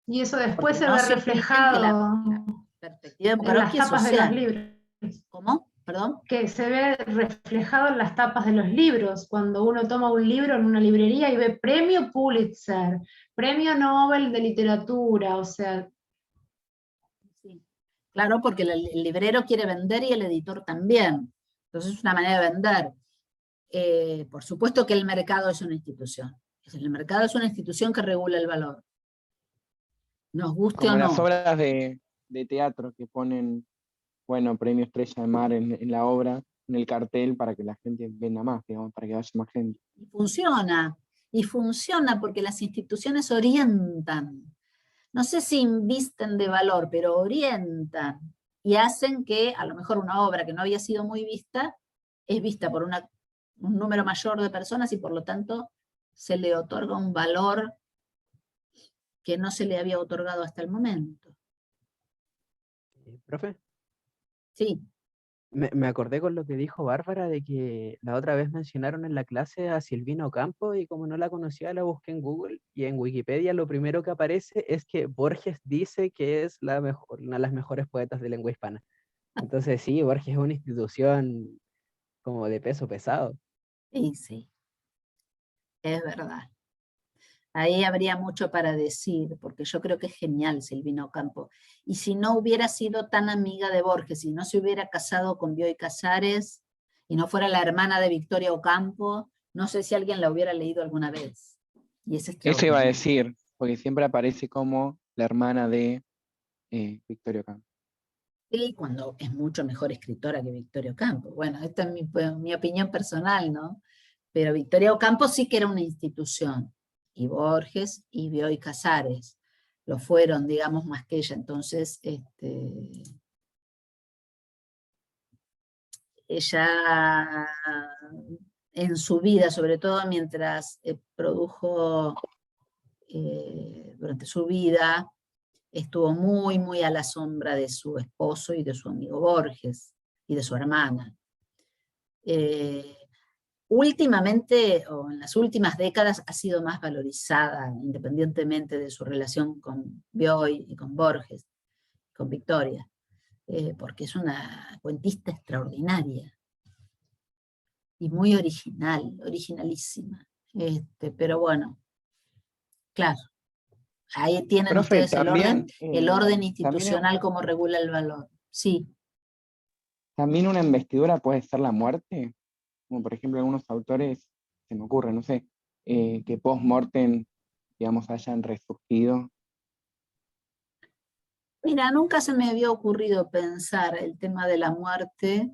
Y eso después se no ve se reflejado la perspectiva de en las Mukarovsky es tapas de los social. libros. ¿Cómo? ¿Perdón? Que se ve reflejado en las tapas de los libros, cuando uno toma un libro en una librería y ve premio Pulitzer, premio Nobel de literatura, o sea... Sí. Claro, porque el librero quiere vender y el editor también. Entonces es una manera de vender. Por supuesto que el mercado es una institución. El mercado es una institución que regula el valor. Nos guste Como o las no. obras de teatro que ponen, bueno, premio Estrella de Mar en la obra, en el cartel, para que la gente venda más, digamos, para que vaya más gente. Y funciona porque las instituciones orientan. No sé si invisten de valor, pero orientan. y hacen que a lo mejor una obra que no había sido muy vista, es vista por un número mayor de personas y por lo tanto se le otorga un valor que no se le había otorgado hasta el momento. ¿Profe? Sí. Me acordé con lo que dijo Bárbara de que la otra vez mencionaron en la clase a Silvina Ocampo y como no la conocía la busqué en Google y en Wikipedia lo primero que aparece es que Borges dice que es una de las mejores poetas de lengua hispana. Entonces sí, Borges es una institución como de peso pesado. Sí, es verdad. Ahí habría mucho para decir, porque yo creo que es genial Silvina Ocampo. Y si no hubiera sido tan amiga de Borges, si no se hubiera casado con Bioy Casares, y no fuera la hermana de Victoria Ocampo, no sé si alguien la hubiera leído alguna vez. Y es Eso iba a extraordinario. decir, porque siempre aparece como la hermana de Victoria Ocampo. Sí, cuando es mucho mejor escritora que Victoria Ocampo. Bueno, esta es mi opinión personal, ¿no? Pero Victoria Ocampo sí que era una institución. Y Borges y Bioy Casares lo fueron, digamos, más que ella. Entonces, ella en su vida, sobre todo mientras produjo, durante su vida, estuvo muy, muy a la sombra de su esposo y de su amigo Borges, y de su hermana. Últimamente, o en las últimas décadas, ha sido más valorizada, independientemente de su relación con Bioy y con Borges, con Victoria, porque es una cuentista extraordinaria, y muy original, originalísima. Pero bueno, claro, ahí tienen Profe, ustedes el orden también institucional como regula el valor. Sí. ¿También una investidura puede ser la muerte? Como por ejemplo algunos autores, se me ocurre, no sé, que post-mortem, digamos, hayan resurgido. Mira, nunca se me había ocurrido pensar el tema de la muerte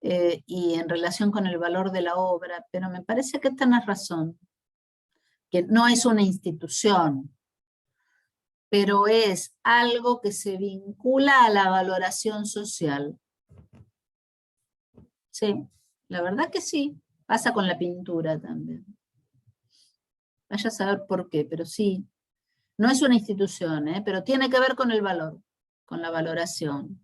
y en relación con el valor de la obra, pero me parece que tenés razón, que no es una institución, pero es algo que se vincula a la valoración social. Sí, la verdad que sí, pasa con la pintura también. Vaya a saber por qué, pero sí. No es una institución, pero tiene que ver con el valor, con la valoración.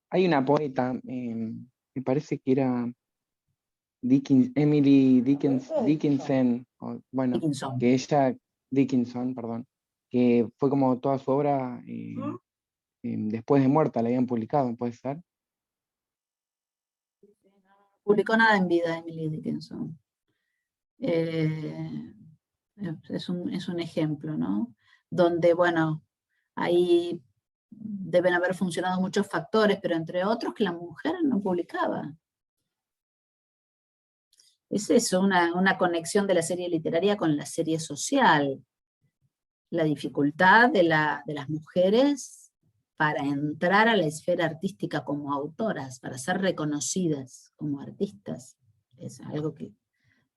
Hay una poeta, me parece que era Emily Dickinson, bueno, Dickinson. que ella, Dickinson, perdón, que fue como toda su obra después de muerta, la habían publicado, ¿puede ser? Publicó nada en vida Emily Dickinson. Es un ejemplo, ¿no? Donde, bueno, ahí deben haber funcionado muchos factores, pero entre otros que la mujer no publicaba. Es eso, una conexión de la serie literaria con la serie social. La dificultad de las mujeres para entrar a la esfera artística como autoras, para ser reconocidas como artistas. Es algo que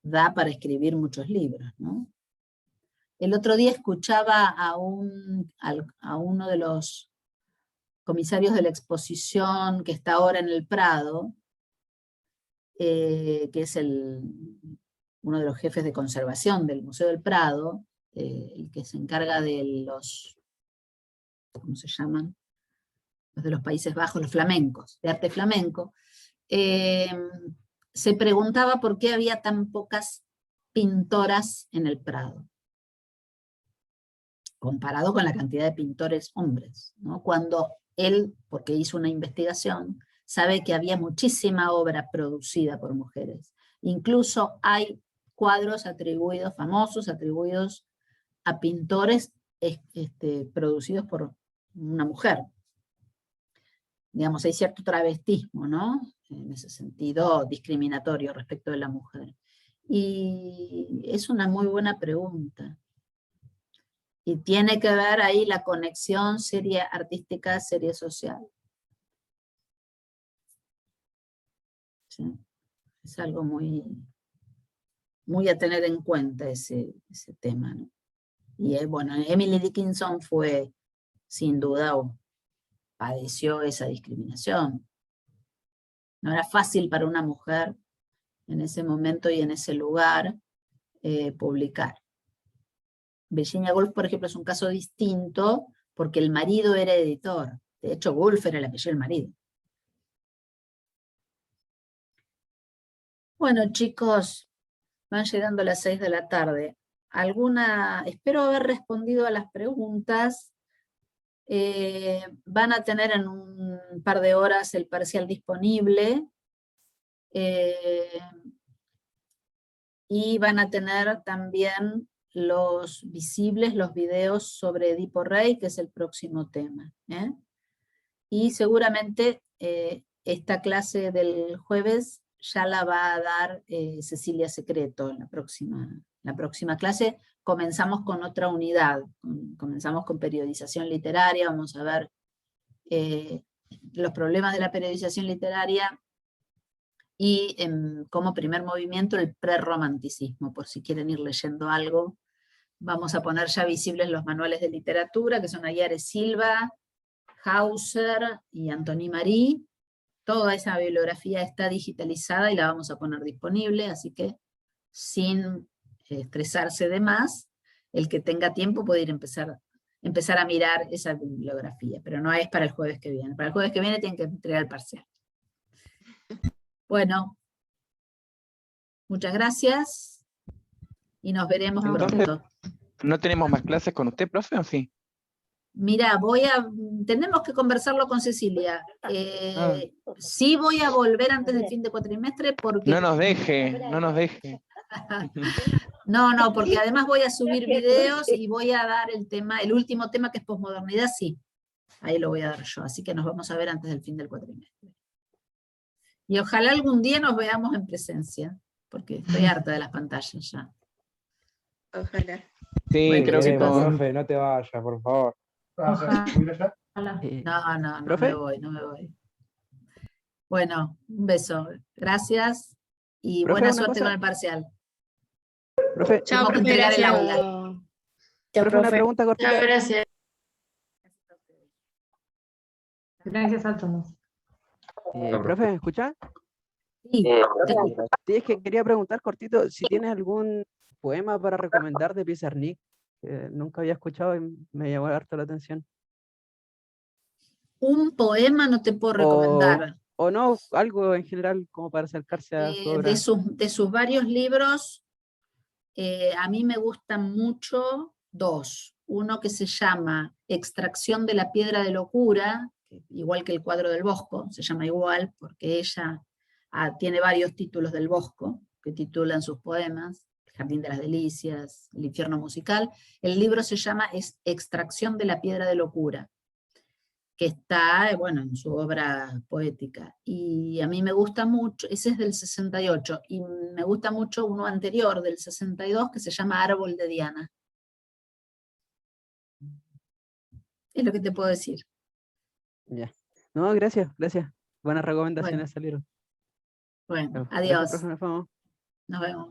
da para escribir muchos libros, ¿no? El otro día escuchaba a uno de los comisarios de la exposición que está ahora en el Prado, que es uno de los jefes de conservación del Museo del Prado, el que se encarga de los, ¿cómo se llaman? Los de los Países Bajos, los flamencos, de arte flamenco, se preguntaba por qué había tan pocas pintoras en el Prado, comparado con la cantidad de pintores hombres, ¿no? Cuando él, porque hizo una investigación, sabe que había muchísima obra producida por mujeres. Incluso hay cuadros atribuidos, famosos, atribuidos a pintores producidos por una mujer. Digamos, hay cierto travestismo, ¿no? En ese sentido discriminatorio respecto de la mujer. Y es una muy buena pregunta. Y tiene que ver ahí la conexión serie artística, serie social. ¿Sí? Es algo muy, muy a tener en cuenta ese tema, ¿no? Y bueno, Emily Dickinson fue, sin duda, padeció esa discriminación. No era fácil para una mujer en ese momento y en ese lugar publicar. Virginia Woolf, por ejemplo, es un caso distinto porque el marido era editor. De hecho, Woolf era el apellido del marido. Bueno, chicos, van llegando las 6 de la tarde. Espero haber respondido a las preguntas. Van a tener en un par de horas el parcial disponible. Y van a tener también los visibles, los videos sobre Edipo Rey, que es el próximo tema. Y seguramente esta clase del jueves ya la va a dar Cecilia Secreto en la próxima clase. Comenzamos con otra unidad, comenzamos con periodización literaria, vamos a ver los problemas de la periodización literaria y como primer movimiento el prerromanticismo, por si quieren ir leyendo algo. Vamos a poner ya visibles los manuales de literatura, que son Ayare Silva, Hauser y Antoni Marí. Toda esa bibliografía está digitalizada y la vamos a poner disponible, así que sin estresarse de más, el que tenga tiempo puede ir empezar a mirar esa bibliografía, pero no es para el jueves que viene. Para el jueves que viene tienen que entregar el parcial. Bueno, muchas gracias y nos veremos pronto. ¿No tenemos más clases con usted, profe, o sí? Mira, tenemos que conversarlo con Cecilia. Sí voy a volver antes del fin de cuatrimestre porque... No nos deje, no nos deje. No, porque además voy a subir videos y voy a dar el último tema que es posmodernidad, sí. Ahí lo voy a dar yo, así que nos vamos a ver antes del fin del cuatrimestre. Y ojalá algún día nos veamos en presencia, porque estoy harta de las pantallas ya. Ojalá. Sí, Bueno, creo que todos. profe, no te vayas, por favor. No ¿Profe? me voy. Bueno, un beso. Gracias y Profe, buena una suerte cosa. con el parcial. Profe, Chao, Tengo que profe, entregar el gracias. aula. profe, una pregunta cortita. Chao, gracias. Gracias a todos. Profe, ¿me escucha? Sí, Sí, es que quería preguntar cortito si tienes algún poema para recomendar de Pizarnik, que nunca había escuchado y me llamó harto la atención. un poema no te puedo recomendar. O no, algo en general como para acercarse a su obra. De sus varios libros, a mí me gustan mucho dos. Uno que se llama Extracción de la piedra de locura, igual que el cuadro del Bosco, se llama igual porque ella tiene varios títulos del Bosco, que titulan sus poemas, El Jardín de las Delicias, El Infierno Musical. El libro se llama Extracción de la piedra de locura, que está, bueno, en su obra poética. Y a mí me gusta mucho, ese es del 68, y me gusta mucho uno anterior, del 62, que se llama Árbol de Diana. Es lo que te puedo decir. Ya. No, gracias. Buenas recomendaciones salieron. Bueno, Gracias, adiós. profe, nos vemos. Nos vemos.